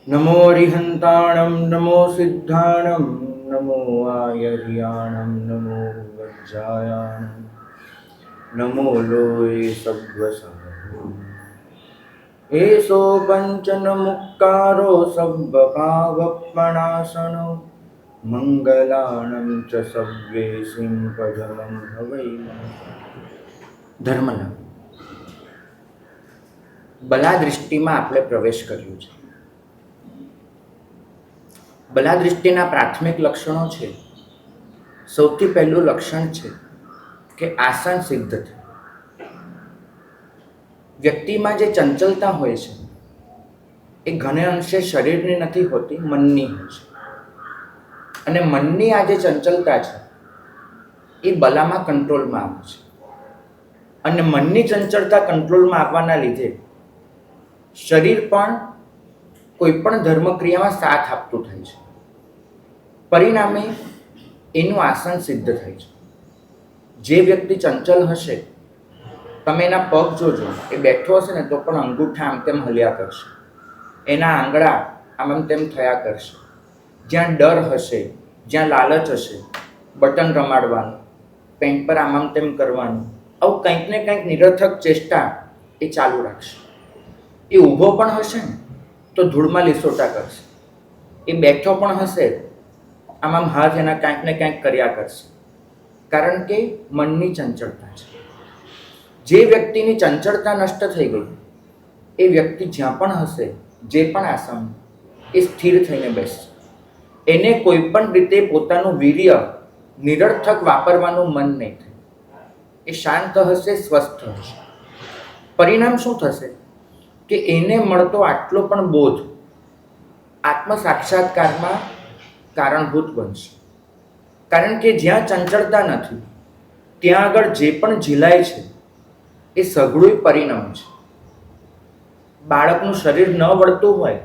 नमो रिहन्ताणं नमो सिद्धाणं नमो आयर्याणं नमो वज्रायाणं नमो लोये सब्वसाहो एषो पञ्चनमुक्कारो सब्बभावपणासनो મંગલાણં ચ સવ્યેસિં પદમં હવૈ ધર્મના બલાદૃષ્ટિમાં આપણે પ્રવેશ કર્યો છે. બલાદૃષ્ટિના પ્રાથમિક લક્ષણો છે. સૌથી પહેલું લક્ષણ છે કે આસન સિદ્ધ થાય. વ્યક્તિમાં જે ચંચલતા હોય છે એ ઘણે અંશે શરીરની નથી હોતી, મનની હોય છે. અને મનની આ જે ચંચલતા છે એ બલામાં કંટ્રોલમાં આવે છે. અને મનની ચંચળતા કંટ્રોલમાં આવવાના લીધે શરીર પણ કોઈ પણ ધર્મક્રિયામાં સાથ આપતું થાય છે. પરિણામે એનું આસન સિદ્ધ થાય છે. જે વ્યક્તિ ચંચલ હશે, તમે એના પગ જોજો, એ બેઠો હશે ને તો પણ અંગૂઠા આમ તેમ હલ્યા કરશે, એના આંગળા આમ તેમ થયા કરશે. જ્યાં ડર હશે, જ્યાં લાલચ હશે, બટન રમાડવાનું, પેન્ટ પર આમ તેમ કરવાનું, આવું કંઈક ને કંઈક નિરર્થક ચેષ્ટા એ ચાલુ રાખશે. એ ઊભો પણ હશે ને તો ધૂળમાં લીસોટા કરશે. એ બેઠો પણ હશે, આમ હાથ એના કાંઈક ને કાંઈક કર્યા કરશે. કારણ કે મનની ચંચળતા છે. જે વ્યક્તિની ચંચળતા નષ્ટ થઈ ગઈ એ વ્યક્તિ જ્યાં પણ હશે, જે પણ આસન, એ સ્થિર થઈને બેસશે. એને કોઈ પણ રીતે પોતાનું વીર્ય નિરર્થક વાપરવાનું મન નહીં થાય. એ શાંત હશે, સ્વસ્થ હશે. પરિણામ શું થશે કે એને મળતો આટલો પણ બોધ આત્મ સાક્ષાત્કારમાં કારણભૂત બનશે. કારણ કે જ્યાં ચંચળતા નથી ત્યાં આગળ જે પણ ઝીલાય છે એ સઘળું પરિણામ છે. બાળકનું શરીર ન વળતું હોય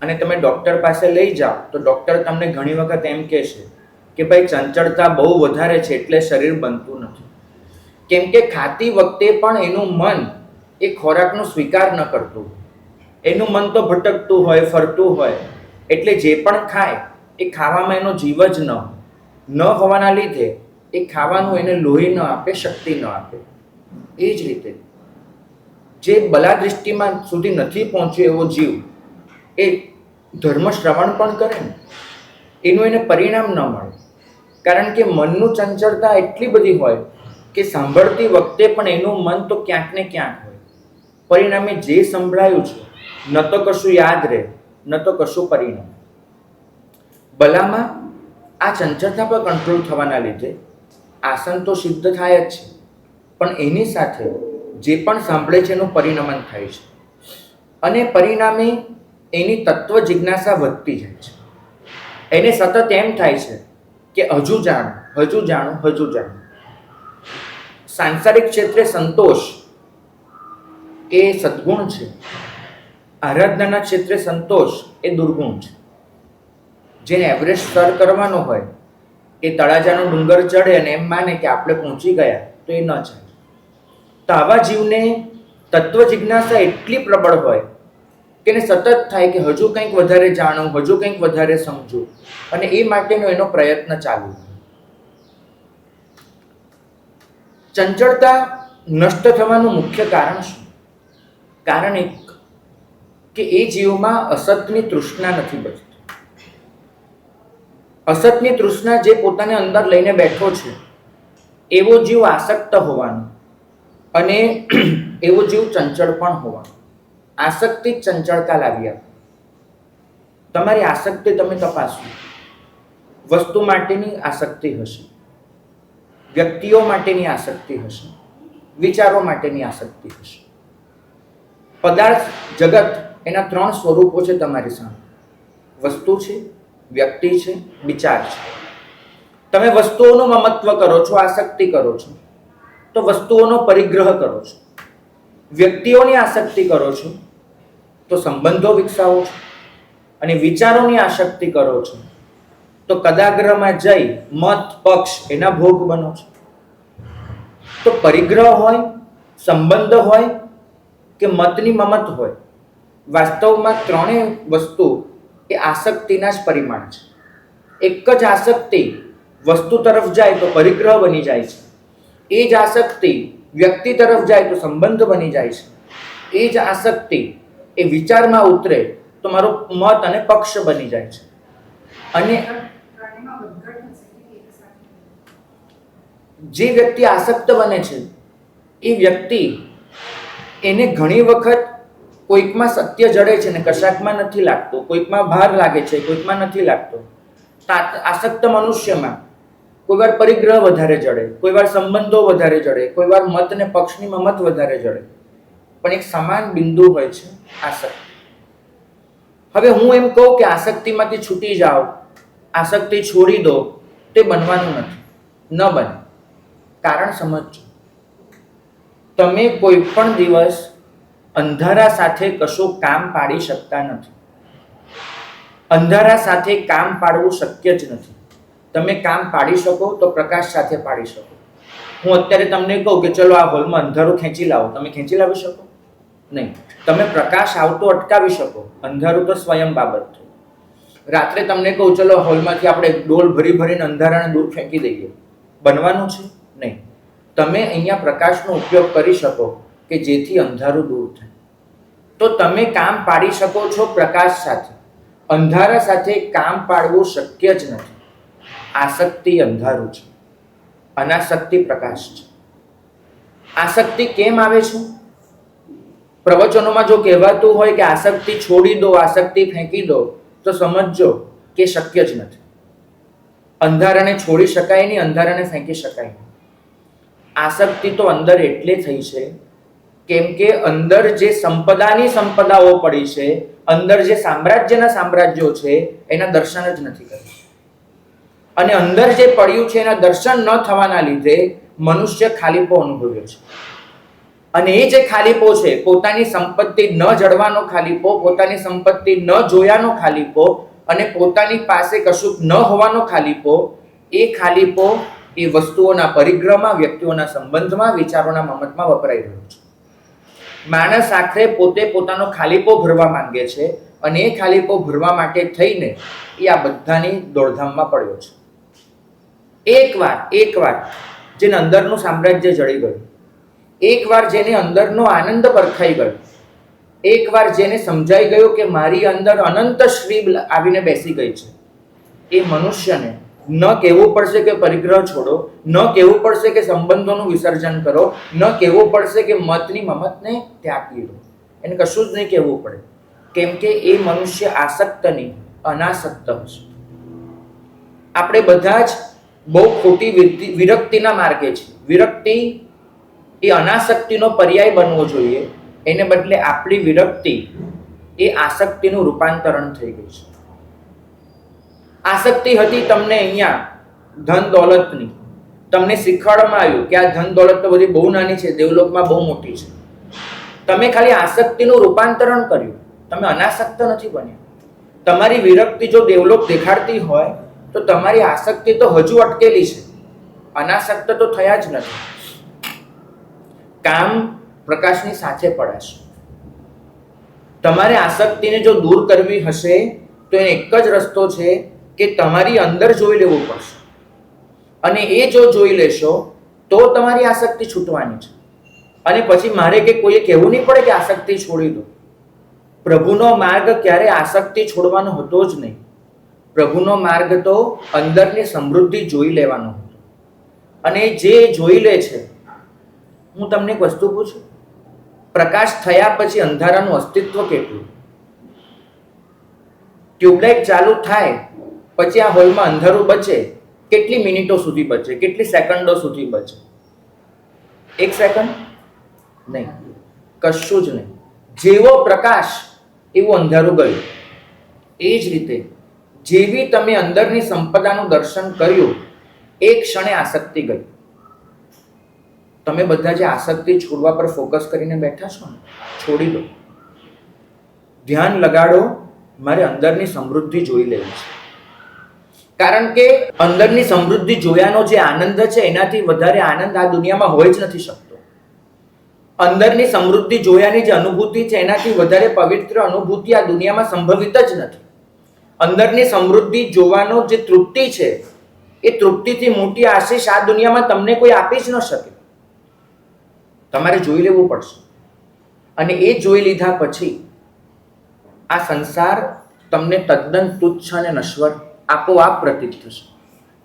અને તમે ડૉક્ટર પાસે લઈ જાઓ તો ડૉક્ટર તમને ઘણી વખત એમ કહેશે કે ભાઈ ચંચળતા બહુ વધારે છે એટલે શરીર બનતું નથી. કેમ કે ખાતી વખતે પણ એનું મન એ ખોરાકનો સ્વીકાર ન કરતું. એનું મન તો ભટકતું હોય, ફરતું હોય. એટલે જે પણ ખાય એ ખાવામાં એનો જીવ જ ન હોવાના લીધે એ ખાવાનું એને લોહી ન આપે, શક્તિ ન આપે. એ જ રીતે જે બલાદૃષ્ટિમાં સુધી નથી પહોંચ્યો એવો જીવ એ ધર્મ શ્રવણ પણ કરે ને એનું એને પરિણામ ન મળે. કારણ કે મનનું ચંચળતા એટલી બધી હોય કે સાંભળતી વખતે પણ એનું મન તો ક્યાંક ને ક્યાંક હોય. પરિણામે જે સંભળાયું છે ન તો કશું યાદ રહે, ન તો કશું પરિણામ. બલામાં આ ચંચળતા પર કંટ્રોલ થવાના લીધે આસન તો સિદ્ધ થાય જ છે, પણ એની સાથે જે પણ સાંભળે છે એનું પરિણમન થાય છે. અને પરિણામે એની તત્વ જિજ્ઞાસા વધતી જાય છે. એને સતત એમ થાય છે કે હજુ જાણું, હજુ જાણું, હજુ જાણું. સાંસારિક ક્ષેત્રે સંતોષ એ સદ્ગુણ છે. આરાધનાના ક્ષેત્રે સંતોષ એ દુર્ગુણ છે. જેને એવરેસ્ટ સર કરવાનો હોય એ તળાજાનો ડુંગર ચડે અને એમ માને કે આપણે પહોંચી ગયા તો એ ન ચાલે. તો આવા જીવને તત્વ જિજ્ઞાસા એટલી પ્રબળ હોય કે એને સતત થાય કે હજુ કંઈક વધારે જાણું, હજુ કંઈક વધારે સમજું, અને એ માટેનો એનો પ્રયત્ન ચાલુ. ચંચળતા નષ્ટ થવાનું મુખ્ય કારણ શું? કારણ એક કે એ જીવમાં અસતની તૃષ્ણા નથી બચતી. અસતની તૃષ્ણા જે પોતાને અંદર લઈને બેઠો છે એવો જીવ આસક્ત હોવાનો અને એવો જીવ ચંચળ પણ હોવાનો. આસક્તિ જ ચંચળતા લાવી આપે. તમારી આસક્તિ તમે તપાસો. વસ્તુ માટેની આસક્તિ હશે, વ્યક્તિઓ માટેની આસક્તિ હશે, વિચારો માટેની આસક્તિ હશે. પદાર્થ જગત એના 3 સ્વરૂપો છે તમારી સામે. વસ્તુ છે, વ્યક્તિ છે, વિચાર છે. તમે વસ્તુઓનું મમત્વ કરો છો, આસક્તિ કરો છો, તો વસ્તુઓનો પરિગ્રહ કરો છો. વ્યક્તિઓની આસક્તિ કરો છો તો સંબંધો વિકસાવો છો, અને વિચારોની આસક્તિ કરો છો તો કદાગ્રહમાં જઈ મત, પક્ષ એના ભોગ બનો છો. તો પરિગ્રહ હોય, સંબંધ હોય કે મતની મમત હોય, વાસ્તવમાં ત્રણેય વસ્તુ એ આસક્તિના જ પરિમાણ છે. એક જ આસક્તિ વસ્તુ તરફ જાય તો પરિગ્રહ બની જાય છે. એ જ આસક્તિ વ્યક્તિ તરફ જાય તો સંબંધ બની જાય છે. એ જ આસક્તિ એ વિચારમાં ઉતરે તો મારો મત અને પક્ષ બની જાય છે. અને જે વ્યક્તિ આસક્ત બને છે એ વ્યક્તિ એને ઘણી વખત કોઈકમાં સત્ય જડે છે ને કશાકમાં નથી લાગતું, કોઈકમાં ભાર લાગે છે, કોઈકમાં નથી લાગતો. આસક્ત મનુષ્યમાં કોઈ વાર પરિગ્રહ વધારે જડે, કોઈ વાર સંબંધો વધારે જડે, કોઈ વાર મત ને પક્ષની મમત વધારે જડે, પણ એક સમાન બિંદુ હોય છે આસક્તિ. હવે હું એમ કહું કે આસક્તિમાંથી છૂટી જાઓ, આસક્તિ છોડી દો, તે બનવાનું નથી, ન બને. કારણ સમજજો. તમે કોઈ પણ દિવસ અંધારા સાથે કશું કામ પાડી શકતા નથી. અંધારા સાથે કામ પાડવું શક્ય જ નથી. તમે કામ પાડી શકો તો પ્રકાશ સાથે પાડી શકો. હું અત્યારે તમને કહું કે ચલો આ હોલમાં અંધારું ખેંચી લાવો, તમે ખેંચી લાવી શકો? નહીં. તમે પ્રકાશ આવતો અટકાવી શકો, અંધારું તો સ્વયં બાબત છે. રાત્રે તમને કહું ચલો હોલમાંથી આપણે ડોલ ભરી ભરીને અંધારાને દૂર ફેંકી દઈએ, બનવાનું છે? નહીં. તમે અહીંયા પ્રકાશનો ઉપયોગ કરી શકો કે જેથી અંધારું દૂર થાય. તો તમે કામ પાડી શકો છો પ્રકાશ સાથે. અંધારા સાથે કામ પાડવું શક્ય જ નથી. આસક્તિ અંધારું છે, અનાસક્તિ પ્રકાશ છે. આસક્તિ કેમ આવે છે? પ્રવચનોમાં જો કહેવાતું હોય કે આસક્તિ છોડી દો, આસક્તિ ફેંકી દો, તો સમજજો કે શક્ય જ નથી. અંધારાને છોડી શકાય નહીં, અંધારાને ફેંકી શકાય નહીં. આસક્તિ તો અંદર એટલે થઈ છે કેમ કે અંદર જે સંપદાની સંપદાઓ પડી છે, અંદર જે સામ્રાજ્યના સામ્રાજ્યો છે, એના દર્શન જ નથી કર્યા. અને અંદર જે પડ્યું છે એના દર્શન ન થવાના લીધે મનુષ્ય ખાલીપો અનુભવ્યો છે. અને એ જે ખાલીપો છે, પોતાની સંપત્તિ ન જળવાનો ખાલીપો, પોતાની સંપત્તિ ન જોયાનો ખાલીપો, અને પોતાની પાસે કશું ન હોવાનો ખાલીપો, એ ખાલીપો એ વસ્તુઓના પરિગ્રહમાં, વ્યક્તિઓના સંબંધમાં, વિચારોના મમતમાં વપરાઈ રહ્યો છે. માણસ આખરે પોતે પોતાનો ખાલીપો ભરવા માંગે છે અને એ ખાલીપો ભરવા માટે થઈને એ આ બધાની દોડધામમાં પડ્યો છે. એકવાર જેને અંદરનું સામ્રાજ્ય જળી ગયું, એકવાર જેને અંદરનો આનંદ પરખાઈ ગયો, એકવાર જેને સમજાઈ ગયું કે મારી અંદર અનંત શ્રી આવીને બેસી ગઈ છે, એ મનુષ્યને ન કહેવું પડશે કે પરિગ્રહ છોડો, ન કહેવું પડશે કે સંબંધોનું વિસર્જન કરો, ન કહેવું પડશે કે મતની મમતને ત્યાગી દો. એને કશું જ નહીં કહેવું પડે, કેમ કે એ મનુષ્ય આસક્ત નહીં, અનાસક્ત હશે. આપણે બધા જ બહુ ખોટી વિરક્તિના માર્ગે છે. વિરક્તિ એ અનાસક્તિનો પર્યાય બનવો જોઈએ, એને બદલે આપણી વિરક્તિ એ આસક્તિનું રૂપાંતરણ થઈ ગયું છે. આસક્તિ હતી તમને અહીંયા ધન દોલતની, તમને શીખવાડવામાં આવ્યું કે આ ધન દોલત તો બધી બહુ નાની છે, દેવલોકમાં બહુ મોટી છે. તમે ખાલી આસક્તિનું રૂપાંતરણ કર્યું, તમે અનાસક્ત નથી બન્યા. તમારી વિરક્તિ જો દેવલોક દેખાડતી હોય તો તમારી આસક્તિ તો હજુ અટકેલી છે, અનાસક્ત તો થયા જ નથી. કામ પ્રકાશની સાથે પડાશે. તમારે આસક્તિને જો દૂર કરવી હશે તો એને એક જ રસ્તો છે કે તમારી અંદર જોઈ લેવું પડશે. અને એ જો જોઈ લેશો તો તમારી આસક્તિ છૂટવાની છે. અને પછી મારે કે કોઈએ કહેવું નહીં પડે કે આસક્તિ છોડી દો. પ્રભુનો માર્ગ ક્યારે આસક્તિ છોડવાનો હતો જ નહીં. પ્રભુનો માર્ગ તો અંદરની સમૃદ્ધિ જોઈ લેવાનો હતો. અને જે જોઈ લે છે, હું તમને એક વસ્તુ પૂછું, પ્રકાશ થયા પછી અંધારાનું અસ્તિત્વ કેટલું? ટ્યુબલાઇટ ચાલુ થાય પછી આ હોલમાં અંધારું બચે, કેટલી મિનિટો સુધી બચે, કેટલી સેકન્ડો સુધી બચે? 1 સેકન્ડ નહીં, કશું જ નહીં. જેવો પ્રકાશ એવું અંધારું ગયું. એ જ રીતે જેવી તમે અંદરની સંપદાનું દર્શન કર્યું, એ ક્ષણે આસક્તિ ગઈ. તમે બધા જે આસક્તિ છોડવા પર ફોકસ કરીને બેઠા છો ને, છોડી દો. ધ્યાન લગાડો, મારે અંદરની સમૃદ્ધિ જોઈ લેવી છે. કારણ કે અંદરની સમૃદ્ધિ જોયાનો જે આનંદ છે, એનાથી વધારે આનંદ આ દુનિયામાં હોઈ જ નથી શકતો. અંદરની સમૃદ્ધિ જોયાની જે અનુભૂતિ છે એનાથી વધારે પવિત્ર અનુભૂતિ આ દુનિયામાં સંભવિત જ નથી. અંદરની સમૃદ્ધિ જોવાનો જે તૃપ્તિ છે એ તૃપ્તિથી મોટી આશીષ આ દુનિયામાં તમને કોઈ આપી જ ન શકે. તમારે જોઈ લેવું પડશે. અને એ જોઈ લીધા પછી આ સંસાર તમને તદ્દન તુચ્છ અને નશ્વર આપોઆપ પ્રતીત થશે.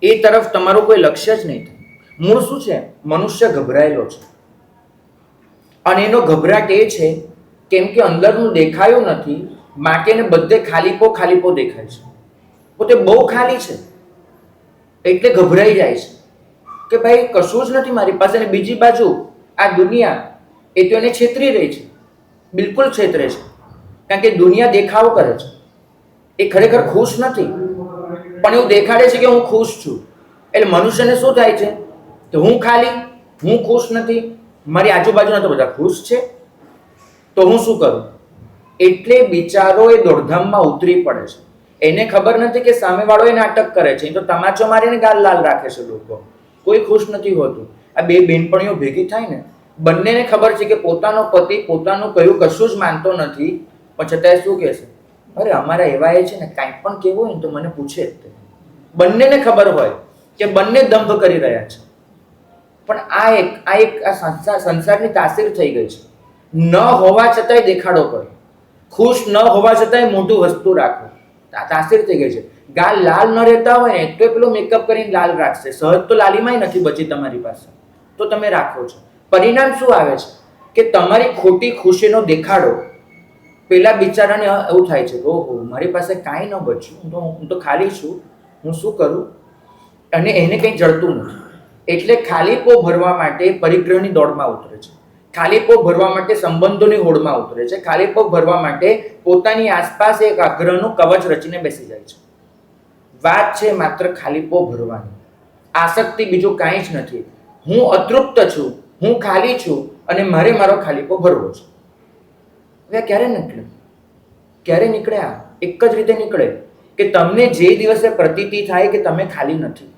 એ તરફ તમારું કોઈ લક્ષ્ય જ નહીં થાય. મૂળ શું છે? મનુષ્ય ગભરાયેલો છે. અને એનો ગભરાટ એ છે કેમ કે અંદરનું દેખાયું નથી, માટે એને બધે ખાલીપો ખાલીપો દેખાય છે. પોતે બહુ ખાલી છે એટલે ગભરાઈ જાય છે કે ભાઈ કશું જ નથી મારી પાસે. અને બીજી બાજુ આ દુનિયા એ તો એને છેતરી રહી છે, બિલકુલ છેતરે છે. કારણ કે દુનિયા દેખાવ કરે છે, એ ખરેખર ખુશ નથી, પણ એવું દેખાડે છે કે હું ખુશ છું. એટલે મનુષ્યને શું થાય છે કે હું ખાલી, હું ખુશ નથી, મારી આજુબાજુના તો બધા ખુશ છે, તો હું શું કરું? એટલે બિચારો એ દોડધામમાં ઉતરી પડે છે. એને ખબર નથી કે સામેવાળો એ નાટક કરે છે, તો તમાચો મારીને ગાલ લાલ રાખે છે લોકો. કોઈ ખુશ નથી હોતું. આ બે બેનપણીઓ ભેગી થાય ને, બંનેને ખબર છે કે પોતાનો પતિ પોતાનું કહ્યું કશું જ માનતો નથી, પણ છતાંય શું કહે છે? અરે અમારા એવા એ છે ને, કાંઈ પણ કેવું હોય ને તો મને પૂછે જ. બંનેને ખબર હોય કે બંને દંભ કરી રહ્યા છે. પણ આ સંસારની તાસીર થઈ ગઈ છે. ન હોવા છતાંય દેખાડો કરો, ખુશ ન હોવા છતાંય મોટું વસ્તુ રાખો. તાસીર થઈ ગઈ છે. ગાલ લાલ ન રહેતા હોય ને તો પેલો મેકઅપ કરીને લાલ રાખશે. સહજ તો લાલીમાંય નથી બચી તમારી પાસે, તો તમે રાખો છો. પરિણામ શું આવે છે કે તમારી ખોટી ખુશીનો દેખાડો પેલા બિચારાને એવું થાય છે, ઓહો મારી પાસે કાંઈ ન બચ્યું, હું તો ખાલી છું, હું શું કરું? અને એને કંઈ જડતું નથી. એટલે ખાલીપો ભરવા માટે પરિગ્રહની દોડમાં ઉતરે છે. ખાલીપો ભરવા માટે સંબંધોની હોડમાં ઉતરે છે. ખાલીપો ભરવા માટે પોતાની આસપાસ એક આગ્રહનું કવચ રચીને બેસી જાય છે. વાત છે માત્ર ખાલીપો ભરવાની. આસક્તિ બીજું કાંઈ જ નથી. હું અતૃપ્ત છું, હું ખાલી છું અને મારે મારો ખાલીપો ભરવો છે. હવે ક્યારે નીકળે? ક્યારે નીકળે? આ એક જ રીતે નીકળે કે તમને જે દિવસે પ્રતીતિ થાય કે તમે ખાલી નથી.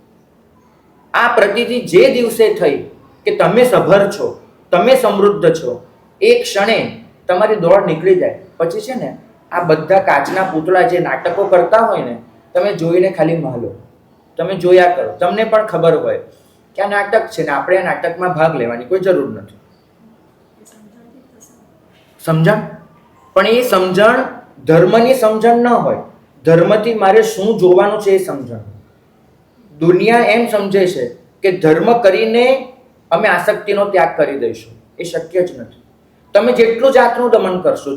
આ પ્રતીતિ જે દિવસે થઈ કે તમે સભર છો, તમે સમૃદ્ધ છો, એ ક્ષણે તમારી દોડ નીકળી જાય. પછી છે ને આ બધા કાચના પૂતળા જે નાટકો કરતા હોય ને, તમે જોઈને ખાલી મહલો, તમે જોયા કરો, તમને પણ ખબર હોય કે આ નાટક છે ને આપણે આ નાટકમાં ભાગ લેવાની કોઈ જરૂર નથી. સમજણ? પણ એ સમજણ ધર્મની સમજણ ન હોય. ધર્મથી મારે શું જોવાનું છે એ સમજણ. દુનિયા એમ સમજે છે કે ધર્મ કરીને અમે આસક્તિનો ત્યાગ કરી દઈશું. એ શક્ય જ નથી. તમે જેટલું જાતનું દમન કરશો,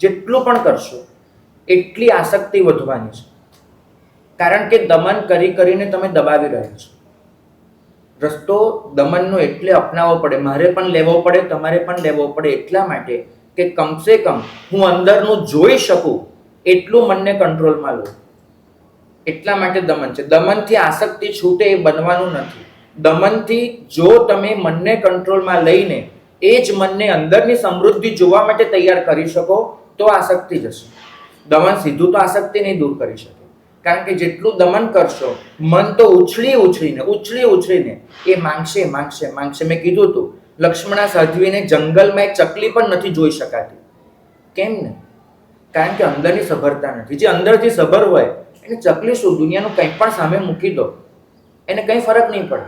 જેટલું પણ કરશો, એટલી આસક્તિ વધવાની છે. કારણ કે દમન કરી કરીને તમે દબાવી રહ્યા છો. રસ્તો દમનનો એટલે અપનાવવો પડે, મારે પણ લેવો પડે, તમારે પણ લેવો પડે, એટલા માટે કે કમસે કમ હું અંદરનું જોઈ શકું એટલું મનને કંટ્રોલમાં લો. એટલા માટે દમન છે. દમનથી આસક્તિ છૂટે એ બનવાનું નથી. દમનથી જો તમે મનને કંટ્રોલમાં લઈને એ જ મનને અંદરની સમૃદ્ધિ જોવા માટે તૈયાર કરી શકો તો આસક્તિ જશે. દમન સીધું તો આસક્તિ નહીં દૂર કરી શકે. કારણ કે જેટલું દમન કરશો, મન તો ઉછળીને એ માંગશે. મેં કીધું હતું, લક્ષ્મણા સાધ્વીને જંગલમાં એક ચકલી પણ નથી જોઈ શકાતી. કેમ ને? કારણ કે અંદરની સભરતા નથી. જે અંદરથી સભર હોય એને ચકલી શું, દુનિયાનું કંઈ પણ સામે મૂકી દો, એને કંઈ ફરક નહીં પડે.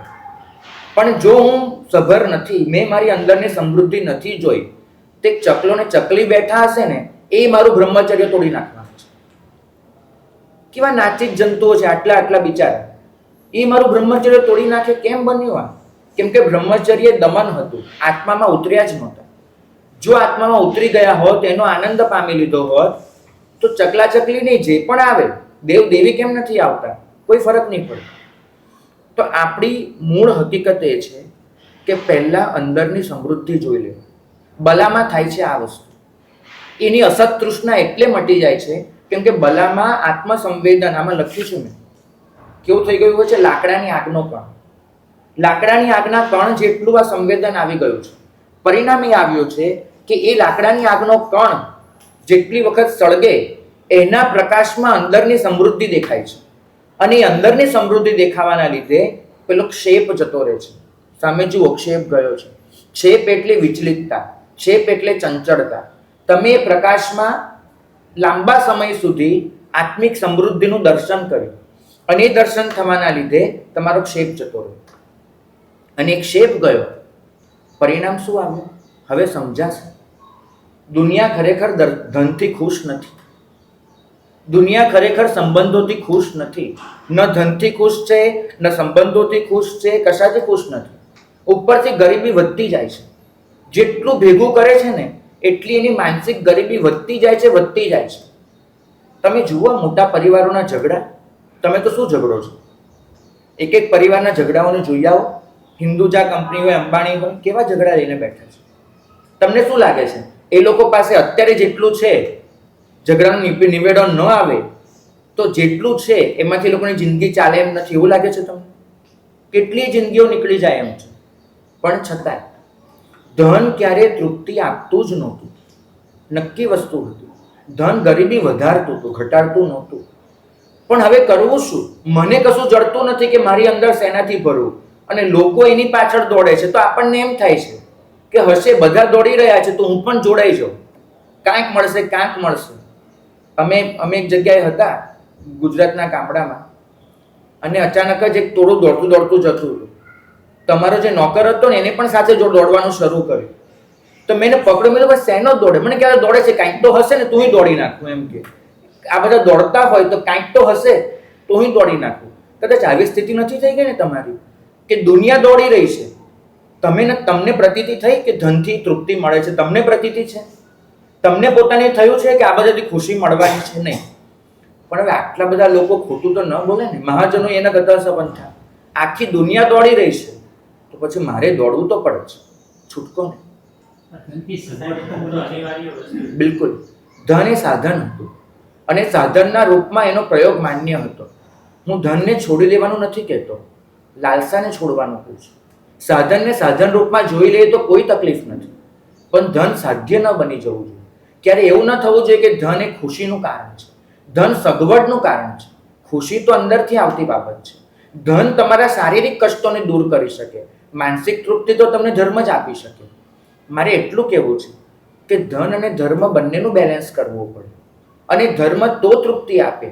પણ જો હું સભર નથી, મેં મારી અંદરની સમૃદ્ધિ નથી જોઈ, તે ચકલો ને ચકલી બેઠા હશે ને, એ મારું બ્રહ્મચર્ય તોડી નાખવાનું છે. કેવા નાચિત જંતુઓ છે આટલા બિચારા, એ મારું બ્રહ્મચર્ય તોડી નાખે. કેમ બન્યું આ? કેમ કે બ્રહ્મચર્ય દમન હતું, આત્મામાં ઉતર્યા જ નહોતા. જો આત્મામાં ઉતરી ગયા હોત, એનો આનંદ પામી લીધો હોત, તો ચકલા ચકલી નહીં, જે પણ આવે, દેવ દેવી કેમ નથી આવતા, કોઈ ફરક નહીં પડે. તો આપણી મૂળ હકીકત એ છે કે પહેલા અંદરની સમૃદ્ધિ જોઈ લે. બલામાં થાય છે આ વસ્તુ. એની અસત તૃષ્ણા એટલે મટી જાય છે કેમ કે બલામાં આત્મસંવેદન, આમાં લખ્યું છે મેં, કેવું થઈ ગયું છે? લાકડાની આગનો કણ. લાકડાની આગના કણ જેટલું આ સંવેદન આવી ગયું છે. પરિણામ એ આવ્યું છે કે એ લાકડાની આગનો કણ જેટલી વખત સળગે એના પ્રકાશમાં અંદરની સમૃદ્ધિ દેખાય છે. અને એ અંદરની સમૃદ્ધિ દેખાવાના લીધે પેલો ક્ષેપ જતો રહે છે. સામે જુઓ, ક્ષેપ ગયો છે. છેપ એટલે વિચલિતતા, છેપ એટલે ચંચળતા. તમે એ પ્રકાશમાં લાંબા સમય સુધી આત્મિક સમૃદ્ધિનું દર્શન કર્યું અને એ દર્શન થવાના લીધે તમારો ક્ષેપ જતો રહ્યો અને એક ક્ષેપ ગયો. પરિણામ શું આવ્યું? હવે સમજાશે. દુનિયા ખરેખર ધનથી ખુશ નથી. દુનિયા ખરેખર સંબંધોથી ખુશ નથી. ન ધનથી ખુશ છે, ન સંબંધોથી ખુશ છે, કશાથી ખુશ નથી. ઉપરથી ગરીબી વધતી જાય છે. જેટલું ભેગું કરે છે ને એટલી એની માનસિક ગરીબી વધતી જાય છે, વધતી જાય છે. તમે જુઓ મોટા પરિવારોના ઝઘડા. તમે તો શું ઝઘડો છો? એક એક પરિવારના ઝઘડાઓને જોઈ આવો. હિન્દુજા કંપની હોય, અંબાણી હોય, કેવા ઝઘડા લઈને બેઠા છે. તમને શું લાગે છે એ લોકો પાસે અત્યારે જેટલું છે, ઝઘડાનું નિવેડો ન આવે તો જેટલું છે એમાંથી લોકોની જિંદગી ચાલે એમ નથી, એવું લાગે છે તમને? કેટલી જિંદગીઓ નીકળી જાય એમ છે. પણ છતાંય ધન ક્યારેય તૃપ્તિ આપતું જ નહોતું. નક્કી વસ્તુ હતી. ધન ગરીબી વધારતું હતું, ઘટાડતું નહોતું. પણ હવે કરવું શું? મને કશું જડતું નથી કે મારી અંદર શેનાથી ભરવું, અને લોકો એની પાછળ દોડે છે. તો આપણને એમ થાય છે કે હશે, બધા દોડી રહ્યા છે તો હું પણ જોડાઈ જાઉં, કાંઈક મળશે, કાંઈક મળશે. અમે એક જગ્યાએ હતા ગુજરાતના ગામડામાં, અને અચાનક જ એક ટોળું દોડતું દોડતું જતું હતું. તમારો જે નોકર હતો ને એને પણ સાથે જો દોડવાનું શરૂ કર્યું. તો મેં એને પકડ્યો. મેં બસ શેનો દોડે? મને ક્યારે દોડે છે, કાંઈક તો હશે ને, તું દોડી નાખું એમ કે. આ બધા દોડતા હોય તો કાંઈક તો હશે, તો હું દોડી નાખું. કદાચ આવી સ્થિતિ નથી થઈ ગઈ ને તમારી કે દુનિયા દોડી રહી છે, તમને પ્રતીતિ થઈ કે ધનથી તૃપ્તિ મળે છે? તમને પ્રતીતિ છે? તમને પોતાને થયું છે કે આ બધાથી ખુશી મળવાની છે? નહીં. પણ હવે આટલા બધા લોકો ખોટું તો ન બોલે ને. મહાજનો એના કરતા સંબંધ થાય. આખી દુનિયા દોડી રહી છે તો પછી મારે દોડવું તો પડે છે, છૂટકો ને. બિલકુલ. ધન એ સાધન હતું અને સાધનના રૂપમાં એનો પ્રયોગ માન્ય હતો. હું ધનને છોડી દેવાનું નથી કહેતો, લાલસાને છોડવાનું કહું છું. સાધનને સાધન રૂપમાં જોઈ લઈએ તો કોઈ તકલીફ નથી, પણ ધન સાધ્ય ન બની જવું જોઈએ. ક્યારે એવું ન થવું જોઈએ કે ધન એ ખુશીનું કારણ છે, ધન સગવડનું કારણ છે. ખુશી તો અંદરથી આવતી બાબત છે. ધન તમારા શારીરિક કષ્ટોને દૂર કરી શકે, માનસિક તૃપ્તિ તો તમને ધર્મ જ આપી શકે. મારે એટલું કહેવું છે કે ધન અને ધર્મ બંનેનું બેલેન્સ કરવું પડે. અને ધર્મ તો તૃપ્તિ આપે,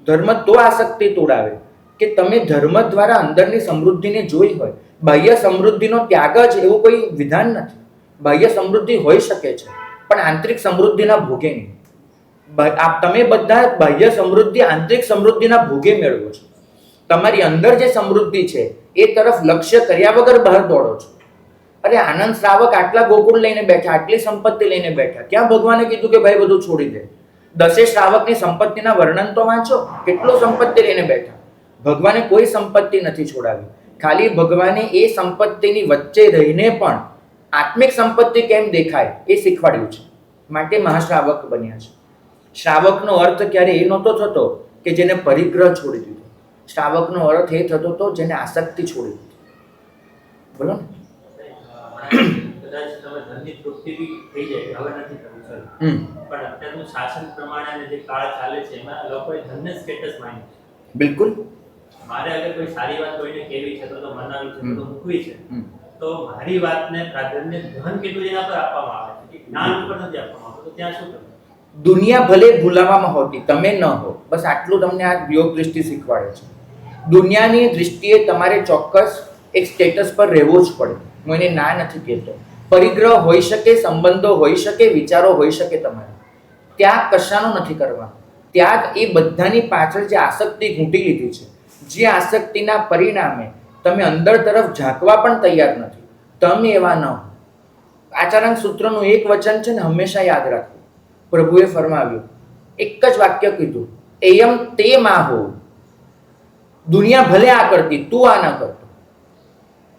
ધર્મ તો આસક્તિ તોડાવે કે તમે ધર્મ દ્વારા અંદરની સમૃદ્ધિને જોઈ હોય. બાહ્ય સમૃદ્ધિનો ત્યાગ જ એવું કોઈ વિધાન નથી. બાહ્ય સમૃદ્ધિ હોઈ શકે છે પણ આંતરિક સમૃદ્ધિના ભોગે નહીં. તમે બધા બાહ્ય સમૃદ્ધિ આંતરિક સમૃદ્ધિના ભોગે મેળવો છો. તમારી અંદર જે સમૃદ્ધિ છે એ તરફ લક્ષ્ય કર્યા વગર બહાર દોડો છો. અરે આનંદ શ્રાવક આટલા ગોકુળ લઈને બેઠા, આટલી સંપત્તિ લઈને બેઠા, ક્યાં ભગવાને કીધું કે ભાઈ બધું છોડી દે? 10 શ્રાવકની સંપત્તિના વર્ણન તો વાંચો, કેટલું સંપત્તિ લઈને બેઠા. ભગવાને કોઈ સંપત્તિ નથી છોડાવી. ખાલી ભગવાને એ સંપત્તિની વચ્ચે રહીને પણ આત્મિક સંપત્તિ કેમ દેખાય એ શીખવાડ્યું છે. માટે મહાશ્રાવક બન્યા છે. શ્રાવકનો અર્થ ક્યારે એ નહોતો થતો કે જેને પરિગ્રહ છોડી દીધો. શ્રાવકનો અર્થ એ થતો હતો જેને આસક્તિ છોડી દીધી. બોલો ને. કદાચ તમે ધનની તૃપ્તિ બી થઈ જાય, હવે નથી થવું સર. પણ અત્યારનું શાસન પ્રમાણે અને જે કાળ ચાલે છે એમાં લોકોએ ધનને સ્ટેટસ માન્યું છે. બિલકુલ. મારે અગર કોઈ સારી વાત કોઈને કહેવી છે તો મનાવી છે તો મૂકવી છે, તો મારી વાતને પ્રાધાન્ય ધન કેટલું એના પર આપવામાં આવે છે, જ્ઞાન ઉપર નથી આપવામાં આવતું. તો ત્યાં શું કરવું? દુનિયા ભલે ભૂલાવામાં હોતી, તમે ન હો. બસ આટલું તમને આ યોગ દૃષ્ટિ શીખવાડે છે. દુનિયાની દૃષ્ટિએ તમારે ચોક્કસ એક સ્ટેટસ પર રહેવું જ પડે. હું એને ના નથી કહેતો. પરિગ્રહ હોઈ શકે, સંબંધો હોઈ શકે, વિચારો હોઈ શકે. તમારે ત્યાગ કશાનો નથી કરવાનો. ત્યાગ એ બધાની પાછળ જે આસક્તિ ઘૂંટી લીધી છે, જે આસક્તિના પરિણામે તમે અંદર તરફ ઝાંકવા પણ તૈયાર નથી, તમે એવા ન હો. આચાર્ય સૂત્રનું એક વચન છે ને, હંમેશા યાદ રાખવું. પ્રભુએ ફરમાવ્યું, એક જ વાક્ય કીધું, એયમ તે માં હો. દુનિયા ભલે આ કરતી, તું આ ના કરતો.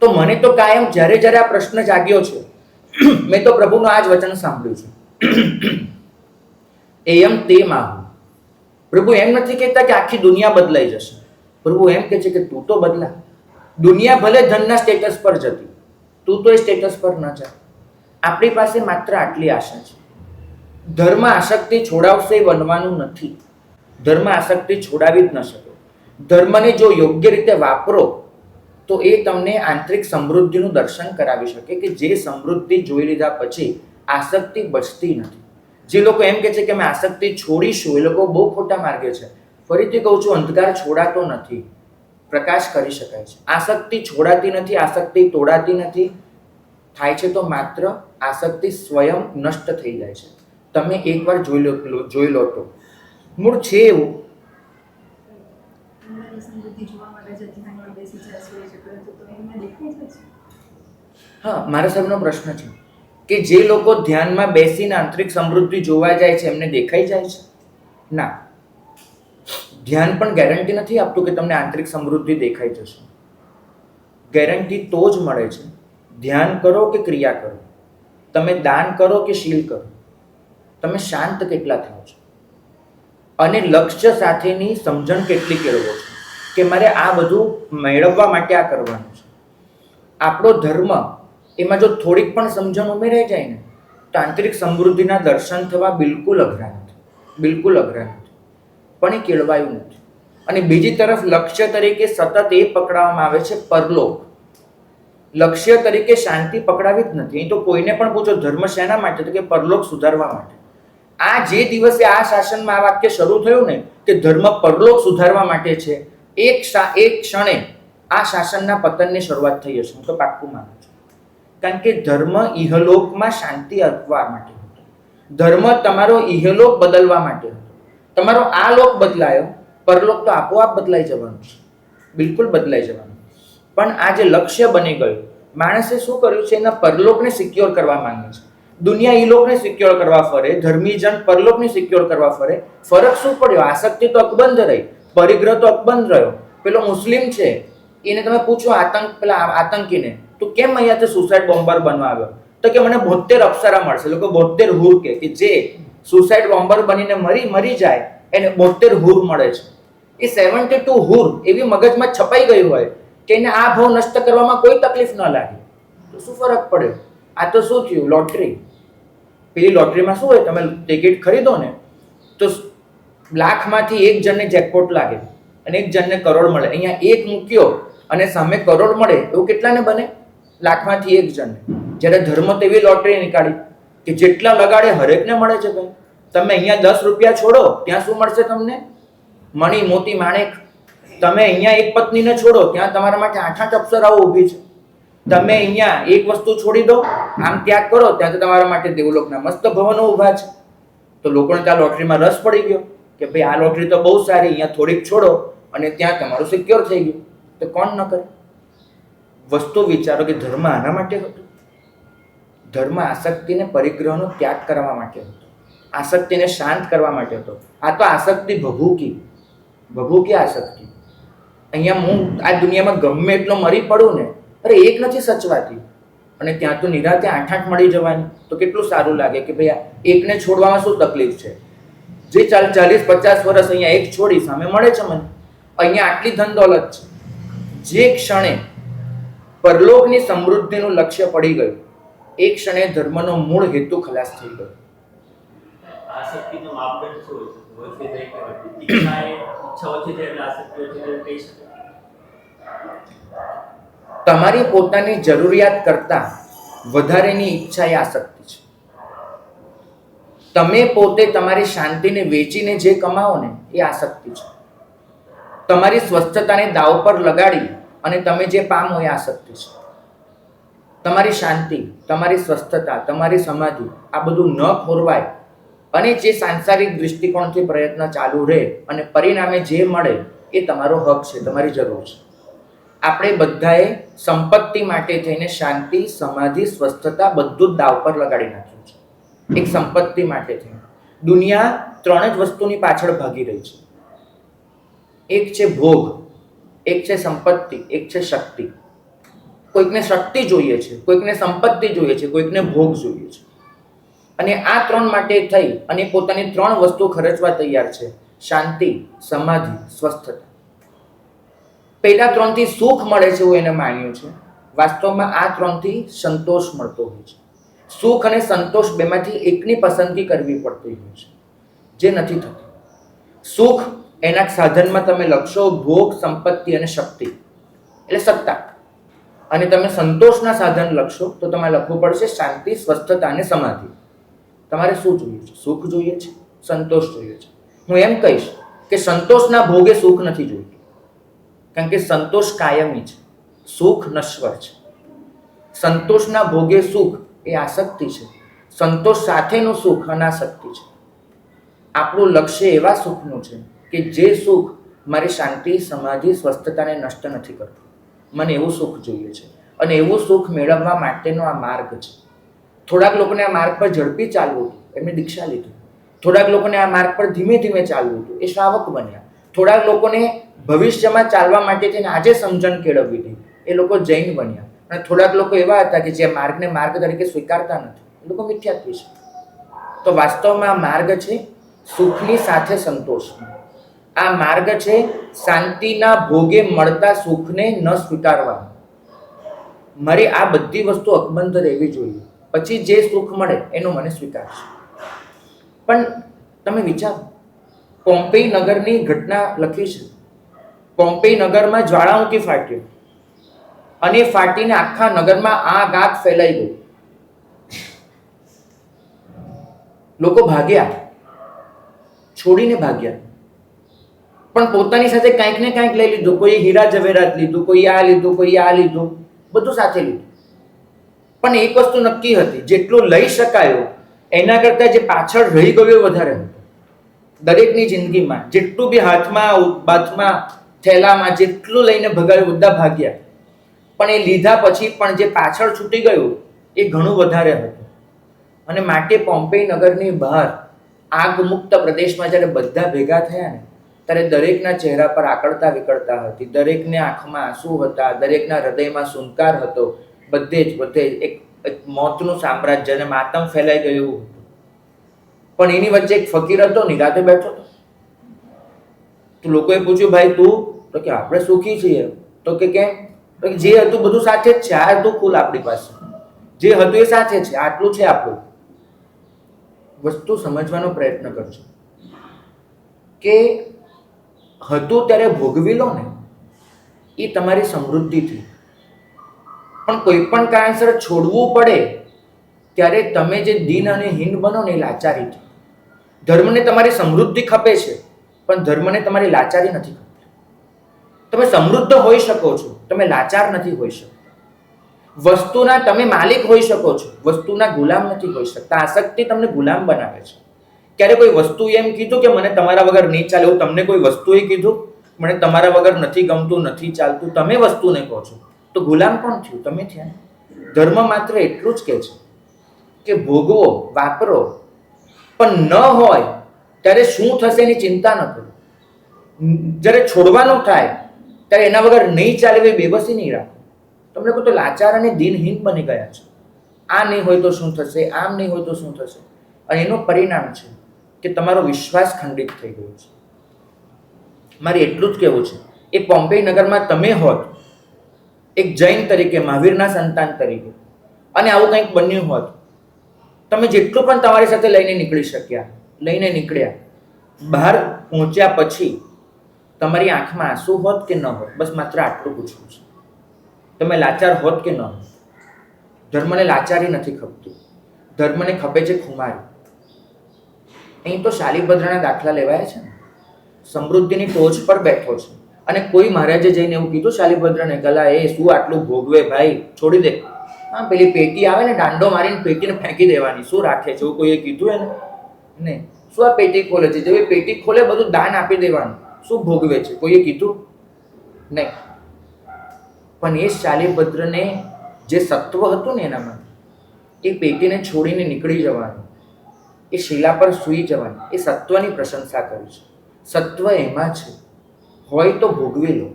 તો મને તો કાયમ જ્યારે જ્યારે આ પ્રશ્ન જાગ્યો છે, મેં તો પ્રભુનું આ જ વચન સાંભળ્યું છે, એયમ તે માં હો. પ્રભુ એમ નથી કહેતા કે આખી દુનિયા બદલાઈ જશે. પ્રભુ એમ કહે છે કે તું તો બદલા. દુનિયા ભલે ધનના સ્ટેટસ પર જતી, તું તો એ સ્ટેટસ પર ન જા. આપણી પાસે માત્ર આટલી આશા છે. ધર્મ આસક્તિ છોડાવશે એ બનવાનું નથી. ધર્મ આસક્તિ છોડાવી જ ન શકો. ધર્મને જો યોગ્ય રીતે વાપરો તો એ તમને આંતરિક સમૃદ્ધિનું દર્શન કરાવી શકે કે જે સમૃદ્ધિ જોઈ લીધા પછી આસક્તિ બચતી નથી. જે લોકો એમ કહે છે કે અમે આસક્તિ છોડીશું, એ લોકો બહુ ખોટા માર્ગે છે. ફરીથી કહું છું, અંધકાર છોડાતો નથી, પ્રકાશ કરી શકાય છે. આસક્તિ છોડાતી નથી, આસક્તિ તોડાતી નથી. થાય છે તો માત્ર આસક્તિ સ્વયં નષ્ટ થઈ જાય છે. તમે એકવાર જોઈ લો તો મૂળ છે એવું. હા, મારા સાહેબનો પ્રશ્ન છે કે જે લોકો ધ્યાનમાં બેસીને આંતરિક સમૃદ્ધિ જોવા જાય છે એમને દેખાઈ જાય છે? ના. ધ્યાન પણ ગેરંટી નથી આપતું કે તમને આંતરિક સમૃદ્ધિ દેખાઈ જશે. ગેરંટી તો જ મળે છે ધ્યાન કરો કે ક્રિયા કરો, તમે દાન કરો કે શીલ કરો, તમે શાંત કેટલા થાઓ છો અને લક્ષ્ય સાથેની સમજણ કેટલી કેળવો છો કે મારે આ બધું મેળવવા માટે આ કરવાનું છે. આપણો ધર્મ એમાં જો થોડીક પણ સમજણ ઉમેરાઈ જાય ને તો આંતરિક સમૃદ્ધિના દર્શન થવા બિલકુલ અઘરા નથી, બિલકુલ અઘરા નથી, પણ એ કેળવાયું નથી. અને બીજી તરફ લક્ષ્ય તરીકે સતત એ પકડાવવામાં આવે છે પરલોક. લક્ષ્ય તરીકે શાંતિ પકડાવી જ નથી. અહીં તો કોઈને પણ પૂછો ધર્મ શેના માટે, તો કે પરલોક સુધારવા માટે. આ જે દિવસે આ શાસનમાં આ વાક્ય શરૂ થયું ને કે ધર્મ પરલોક સુધારવા માટે છે, એક ક્ષણે આ શાસનના પતનની શરૂઆત થઈ હશે. હું તો પાક્કું માનું છું. કારણ કે ધર્મ ઇહલોકમાં શાંતિ આપવા માટે હતો. ધર્મ તમારો ઇહલોક બદલવા માટે હતો. તમારો આ લોક બદલાયો, પરલોક તો આપોઆપ બદલાઈ જવાનું છે, બિલકુલ બદલાઈ જવાનું. પણ આ જે લક્ષ્ય બની ગયું, માણસે શું કર્યું છે, એના પરલોકને સિક્યોર કરવા માંગે છે. દુનિયા ઈલોકને સિક્યોર કરવા ફરે, ધર્મીજન પરલોકને સિક્યોર કરવા ફરે. ફરક શું પડ્યો? આસક્તિ તો અકબંધ રહી, પરિગ્રહ તો અકબંધ રહ્યો. પેલો મુસ્લિમ છે એને તમે પૂછો પેલા આતંકીને તું કેમ અહીંયાથી સુસાઇડ બોમ્બર બનવા આવ્યો, તો કે મને 72 અપ્સરા મળશે. લોકો 72 હૂર કે જે સુસાઇડ બોમ્બર બનીને મરી જાય એને 72 હૂર મળે છે. એ 72 હૂર એવી મગજમાં છપાઈ ગયું હોય કે એને આ ભાવ નષ્ટ કરવામાં કોઈ તકલીફ ન લાગે તો શું ફરક પડ્યો? આ તો શું થયું? લોટરી. પેલી લોટરીમાં શું હોય, તમે ટિકિટ ખરીદો ને તો લાખમાંથી એક જણને જેકપોટ લાગે અને એક જણને કરોડ મળે. અહીંયા એક મૂક્યો અને સામે કરોડ મળે, એવું કેટલાને બને? લાખમાંથી એક જણને. જ્યારે ધર્મ તો એવી લોટરી નીકાળી કે જેટલા લગાડે હરેકને મળે છે. ભાઈ તમે અહીંયા 10 રૂપિયા છોડો, ત્યાં શું મળશે તમને? મણી, મોતી, માણેક. તમે અહીંયા એક પત્નીને છોડો, ત્યાં તમારા માટે 8 અપ્સરાઓ ઊભી છે. તમે અહીંયા એક વસ્તુ છોડી દો, આમ ત્યાગ કરો, ત્યાં તો તમારા માટે દેવલોકના મસ્ત ભવનો ઊભા છે. તો લોકોને ત્યાં લોટરીમાં રસ પડી ગયો કે ભાઈ આ લોટરી તો બહુ સારી, અહીંયા થોડીક છોડો અને ત્યાં તમારું સિક્યોર થઈ ગયું. તો કોણ ન કરે? વસ્તુ વિચારો કે ધર્મ આના માટે હતો. ધર્મ આસક્તિને પરિગ્રહનો ત્યાગ કરવા માટે હતો, આસક્તિને શાંત કરવા માટે હતો. આ તો આસક્તિ ભભૂકી આસક્તિ. અહીંયા હું આ દુનિયામાં ગમે એટલો મરી પડું ને, અરે એક નથી સચવાતી અને ત્યાં તો નિરાતે 8 મળી જવાની, તો કેટલું સારું લાગે કે ભાઈ એકને છોડવામાં શું તકલીફ છે? જે 40-50 વર્ષ અહીંયા એક છોડી સામે મળે છે મને, અહીંયા આટલી ધન દોલત છે. જે ક્ષણે પરલોકની સમૃદ્ધિનું લક્ષ્ય પડી ગયું, એ ક્ષણે ધર્મનો મૂળ હેતુ ખલાસ થઈ ગયો. આસક્તિનો માપદંડ શું હોય છે? ઈચ્છા ઓછી છે એટલે આસક્તિ ઓછી છે કહી શકાય? તમારી પોતાની જરૂરિયાત કરતાં વધારેની ઈચ્છા એ આસક્તિ છે. તમે પોતે તમારી શાંતિને વેચીને જે કમાવો ને એ આસક્તિ છે. તમારી સ્વસ્થતાને દાવ પર લગાડી અને તમે જે પામો એ આસક્તિ છે. તમારી શાંતિ, તમારી સ્વસ્થતા, તમારી સમાધિ, આ બધું ન ખોરવાય અને જે સાંસારિક દૃષ્ટિકોણથી પ્રયત્ન ચાલુ રહે અને પરિણામે જે મળે એ તમારો હક છે, તમારી જરૂર છે. આપણે બધાએ સંપત્તિ માટે થઈને શાંતિ, સમાધિ, સ્વસ્થતા બધું જ દાવ પર લગાડી નાખ્યું છે. એક સંપત્તિ માટે થઈને દુનિયા 3 જ વસ્તુની પાછળ ભાગી રહી છે. એક છે ભોગ, એક છે સંપત્તિ, એક છે શક્તિ. કોઈકને શક્તિ જોઈએ છે, કોઈકને સંપત્તિ જોઈએ છે, કોઈકને ભોગ જોઈએ છે. અને આ 3 માટે થઈ અને પોતાની 3 વસ્તુ ખર્ચવા તૈયાર છે: શાંતિ, સમાધિ, સ્વસ્થતા. પહેલા 3 થી સુખ મળે છે એવું એને માન્યું છે. વાસ્તવમાં આ 3 થી સંતોષ મળતો હોય છે. સુખ અને સંતોષ બેમાંથી એકની પસંદગી કરવી પડતી હોય છે, જે નથી થતી. સુખ એના સાધનમાં તમે લખશો ભોગ, સંપત્તિ અને શક્તિ એટલે સત્તા. અને તમે સંતોષના સાધન લખશો તો તમારે લખવું પડશે શાંતિ, સ્વસ્થતા અને સમાધિ. તમારે શું જોઈએ છે? સુખ જોઈએ છે, સંતોષ જોઈએ છે. હું એમ કહીશ કે સંતોષના ભોગે સુખ નથી જોઈતું, કારણ કે સંતોષ કાયમી છે, સુખ નશ્વર છે. સંતોષના ભોગે સુખ એ આસક્તિ છે, સંતોષ સાથેનું સુખ અનાસક્તિ છે. આપણું લક્ષ્ય એવા સુખનું છે કે જે સુખ મારી શાંતિ, સમાધિ, સ્વસ્થતાને નષ્ટ નથી કરતું. મને એવું સુખ જોઈએ છે અને એવું સુખ મેળવવા માટેનો આ માર્ગ છે. થોડાક લોકોને આ માર્ગ પર ઝડપી ચાલવું હતું, એમને દીક્ષા લીધી. થોડાક લોકોને આ માર્ગ પર ધીમે ધીમે ચાલવું હતું, એ શ્રાવક બન્યા. થોડાક લોકોને ભવિષ્યમાં ચાલવા માટે થઈને આજે સમજણ કેળવવી હતી, એ લોકો જૈન બન્યા. અને થોડાક લોકો એવા હતા કે જે માર્ગને માર્ગ તરીકે સ્વીકારતા નથી, એ લોકો મિથ્યાત્વી છે. તો વાસ્તવમાં આ માર્ગ છે સુખની સાથે સંતોષનો. આ માર્ગ છે શાંતિના ભોગે મળતા સુખને ન સ્વીકારવાનો. મારી આ બધી વસ્તુ અકબંધ રહેવી જોઈએ, પછી જે સુખ મળે એનો મને સ્વીકાર છે. પણ તમે વિચારો, પોમ્પેઈ નગરની ઘટના લખી છે. પોમ્પેઈ નગરમાં જ્વાળામુખી ફાટ્યો અને ફાટીને આખા નગરમાં આગ આગ ફેલાઈ ગઈ. લોકો ભાગ્યા, છોડીને ભાગ્યા, પણ પોતાની સાથે કાંઈક ને કાંઈક લઈ લીધું. કોઈ હીરા જવેરાત લીધું, કોઈ આ લીધું, કોઈ આ લીધું, બધું સાથે લીધું. પણ એક વસ્તુ નક્કી હતી, જેટલું લઈ શકાયું એના કરતાં જે પાછળ રહી ગયું વધારે હતું. દરેકની જિંદગીમાં જેટલું બી હાથમાં થેલામાં જેટલું લઈને ભગાયું, બધા ભાગ્યા, પણ એ લીધા પછી પણ જે પાછળ છૂટી ગયું એ ઘણું વધારે હતું. અને માટે પોમ્પેઈ નગરની બહાર આગ મુક્ત પ્રદેશમાં જ્યારે બધા ભેગા થયા ને, ત્યારે દરેકના ચહેરા પર આકળતા વિકળતા હતી, દરેકને આંખમાં આંસુ હતા, દરેકના હૃદયમાં સુનકાર હતો. બધે જ એક મોતનું સામ્રાજ્ય અને માતમ ફેલાઈ ગયું હતું. પણ એની વચ્ચે એક ફકીર હતો, નિરાતે બેઠો હતો. તો લોકોએ પૂછ્યું, ભાઈ તું? તો કે આપણે સુખી છીએ. તો કે કેમ? તો કે જે હતું બધું સાથે જ છે, આ હતું કુલ આપણી પાસે, જે હતું એ સાથે છે, આટલું છે આપણું. વસ્તુ સમજવાનો પ્રયત્ન કરજો કે હતું ત્યારે ભોગવી લો ને, એ તમારી સમૃદ્ધિથી. પણ કોઈ પણ કારણસર છોડવું પડે ત્યારે તમે જે દીન અને હીન બનો ને, એ લાચારીથી. ધર્મને તમારી સમૃદ્ધિ ખપે છે, પણ ધર્મને તમારી લાચારી નથી ખપતી. તમે સમૃદ્ધ હોઈ શકો છો, તમે લાચાર નથી હોઈ શકતા. વસ્તુના તમે માલિક હોઈ શકો છો, વસ્તુના ગુલામ નથી હોઈ શકતા. આસક્તિ તમને ગુલામ બનાવે છે. ક્યારે કોઈ વસ્તુએ એમ કીધું કે મને તમારા વગર નહીં ચાલે? એવું તમને કોઈ વસ્તુએ કીધું મને તમારા વગર નથી ગમતું, નથી ચાલતું? તમે વસ્તુને કહો છો, તો ગુલામ કોણ થયું? તમે થયા. ધર્મ માત્ર એટલું જ કહે છે કે ભોગવો, વાપરો, પણ ન હોય ત્યારે શું થશે એની ચિંતા ન કરો. જ્યારે છોડવાનું થાય ત્યારે એના વગર નહીં ચાલે એવી બેબસી નહીં રાખો. તમને કહો તો લાચાર અને દિનહીન બની ગયા છે. આ નહીં હોય તો શું થશે, આમ નહીં હોય તો શું થશે? અને એનું પરિણામ છે કે તમારો વિશ્વાસ ખંડિત થઈ ગયો છે. મારે એટલું જ કહેવું છે, એ પોમ્પેઈ નગરમાં તમે હોત એક જૈન તરીકે, મહાવીરના સંતાન તરીકે, અને આવું કંઈક બન્યું હોત, તમે જેટલું પણ તમારી સાથે લઈને નીકળી શક્યા, લઈને નીકળ્યા, બહાર પહોંચ્યા પછી તમારી આંખમાં આંસુ હોત કે ન હોત? બસ માત્ર આટલું પૂછવું છે. તમે લાચાર હોત કે ન હોત? ધર્મને લાચારી નથી ખપતી, ધર્મને ખપે છે ખુમારી. અહીં તો શાલીભદ્રના દાખલા લેવાય છે ને. સમૃદ્ધિની ટોચ પર બેઠો છે અને કોઈ મહારાજે જઈને એવું કીધું શાલીભદ્રને, કલા એ શું આટલું ભોગવે ભાઈ, છોડી દે. હા, પેલી પેટી આવે ને, દાંડો મારીને પેટીને ફેંકી દેવાની, શું રાખે છે? એવું કોઈએ કીધું એને? નહીં. શું આ પેટી ખોલે છે? જેવી પેટી ખોલે બધું દાન આપી દેવાનું. શું ભોગવે છે? કોઈએ કીધું નહીં. પણ એ શાલીભદ્રને જે સત્વ હતું ને એનામાં, એ પેટીને છોડીને નીકળી જવાનું, એ શિલા પર સૂઈ જવાનું, એ સત્વની પ્રશંસા કરી છે. સત્વ એમાં છે, હોય તો ભોગવી લો,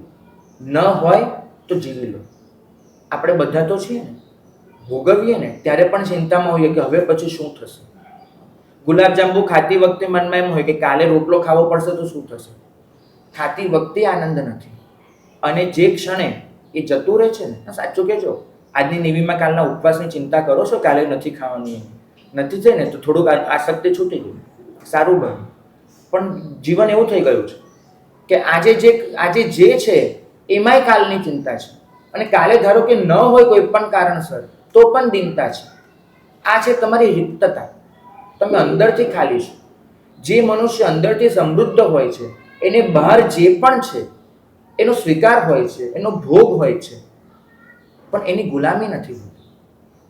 ન હોય તો જીવી લો. આપણે બધા તો છીએ ને, ભોગવીએ ને ત્યારે પણ ચિંતામાં હોઈએ કે હવે પછી શું થશે. ગુલાબજાંબુ ખાતી વખતે મનમાં એમ હોય કે કાલે રોટલો ખાવો પડશે તો શું થશે. ખાતી વખતે આનંદ નથી, અને જે ક્ષણે એ જતું રહે છે ને, સાચું કહેજો, આજની નિવીમાં કાલના ઉપવાસની ચિંતા કરો છો, કાલે નથી ખાવાની, નથી થઈ ને તો થોડુંક આસક્તિ છૂટી ગઈ, સારું બન્યું. પણ જીવન એવું થઈ ગયું છે કે આજે જે છે એમાંય કાલની ચિંતા છે, અને કાલે ધારો કે ન હોય કોઈ પણ કારણસર તો પણ દીનતા છે. આ છે તમારી રિક્તતા. તમે અંદરથી ખાલી છો. જે મનુષ્ય અંદરથી સમૃદ્ધ હોય છે એને બહાર જે પણ છે એનો સ્વીકાર હોય છે, એનો ભોગ હોય છે, પણ એની ગુલામી નથી હોતી.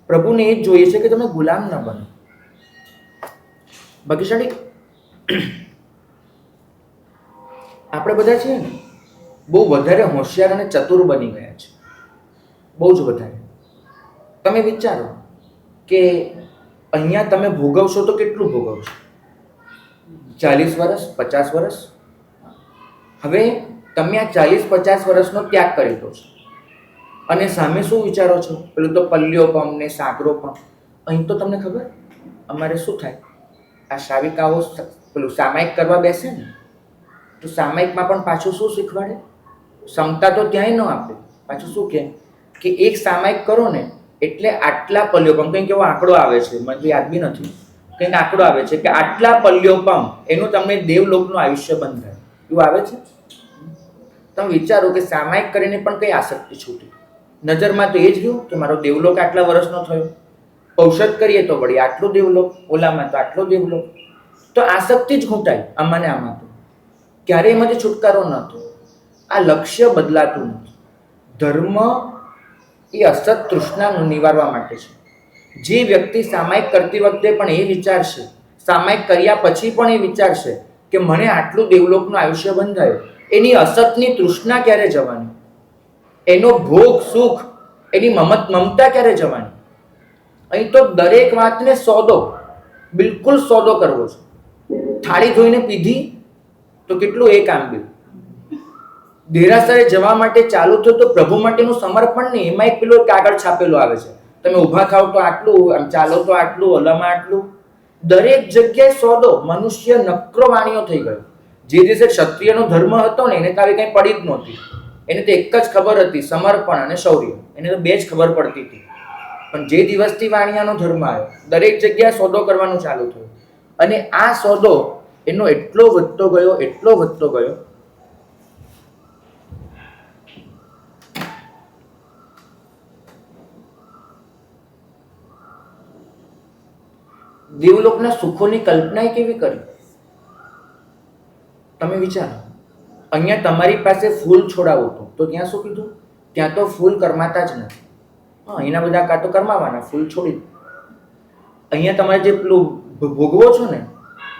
પ્રભુને એ જ જોઈએ છે કે તમે ગુલામ ન બનો. ભાગ્યશાળી આપણે બધા છીએ ને બહુ વધારે હોશિયાર અને ચતુર બની ગયા છે, બહુ જ વધારે. તમે વિચારો કે અહીંયા તમે ભોગવશો તો કેટલું ભોગવશો? 40 વર્ષ, 50 વર્ષ. હવે તમે આ 40-50 વર્ષનો ત્યાગ કરી દો છો અને સામે શું વિચારો છો? પેલું તો પલ્લીઓ પંપ ને સાકરો પંપ. અહીં તો તમને ખબર અમારે શું થાય? આ શાવિકાઓ પેલું સામાયિક કરવા બેસે ને તો સામાયિકમાં પણ પાછું શું શીખવાડે? ક્ષમતા તો ત્યાંય ન આપે. પાછું શું કહે કે એક સામાયિક કરો ને એટલે આટલા પલ્લીઓ પંપ, કંઈક એવો આંકડો આવે છે, મને યાદ બી નથી, કંઈક આંકડો આવે છે કે આટલા પલ્લીઓ પંપ એનું તમને દેવલોકનું આયુષ્ય બંધાય એવું આવે છે. તમે વિચારો કે સામાયિક કરીને પણ કઈ આસક્તિ છૂટી. નજરમાં તો એ જ રહ્યું કે મારો દેવલોક આટલા વર્ષનો થયો, ઔષધ કરીએ તો વળી આટલું દેવલોક, ઓલામાં તો આટલો દેવલોક. તો આસક્તિ જ ઘૂંટાય આમાં ને આમાં. તો ક્યારેય એમાંથી છુટકારો ન થયો. આ લક્ષ્ય બદલાતું નથી. ધર્મ એ અસત તૃષ્ણાનું નિવારવા માટે છે. જે વ્યક્તિ સામાયિક કરતી વખતે પણ એ વિચારશે, સામાયિક કર્યા પછી પણ એ વિચારશે કે મને આટલું દેવલોકનું આયુષ્ય બંધાયું, એની અસતની તૃષ્ણા ક્યારે જવાની? એનો ભોગ સુખ, એની મમતા ક્યારે જવાની? અહીં તો દરેક વાતને સોદો, બિલકુલ સોદો કરવો છે. થાળી ધોઈને પીધી તો કેટલું એ કામ બી. દેરાસરે જવા માટે ચાલુ થયું તો પ્રભુ માટેનું સમર્પણ નહીં, એમાં એક પેલો કાગળ છાપેલો આવે છે, તમે ઊભા થાવ તો આટલું, આમ ચાલો તો આટલું, ઓલામાં આટલું. દરેક જગ્યાએ સોદો. મનુષ્ય નકરો વાણીઓ થઈ ગયો. જે દિવસે ક્ષત્રિયનો ધર્મ હતો ને એને તો આવી કંઈ પડી જ નહોતી. એને તો એક જ ખબર હતી, સમર્પણ અને શૌર્ય. એને તો બે જ ખબર પડતી હતી. પણ જે દિવસથી વાણિયાનો ધર્મ આવ્યો, દરેક જગ્યાએ સોદો કરવાનું ચાલુ થયું. અને આ સોદો એનો એટલો વધતો ગયો, એટલો વધતો ગયો દેવલોકના સુખોની કલ્પના કેવી કરી? તમે વિચારો, અહીંયા તમારી પાસે ફૂલ છોડાવો તો ત્યાં શું કીધું? ત્યાં તો ફૂલ કરમાતા જ નથી. હા, એના બધા કાં તો કરમાવાના, ફૂલ છોડી દો. અહીંયા તમારે જે પેલું ભોગવો છો ને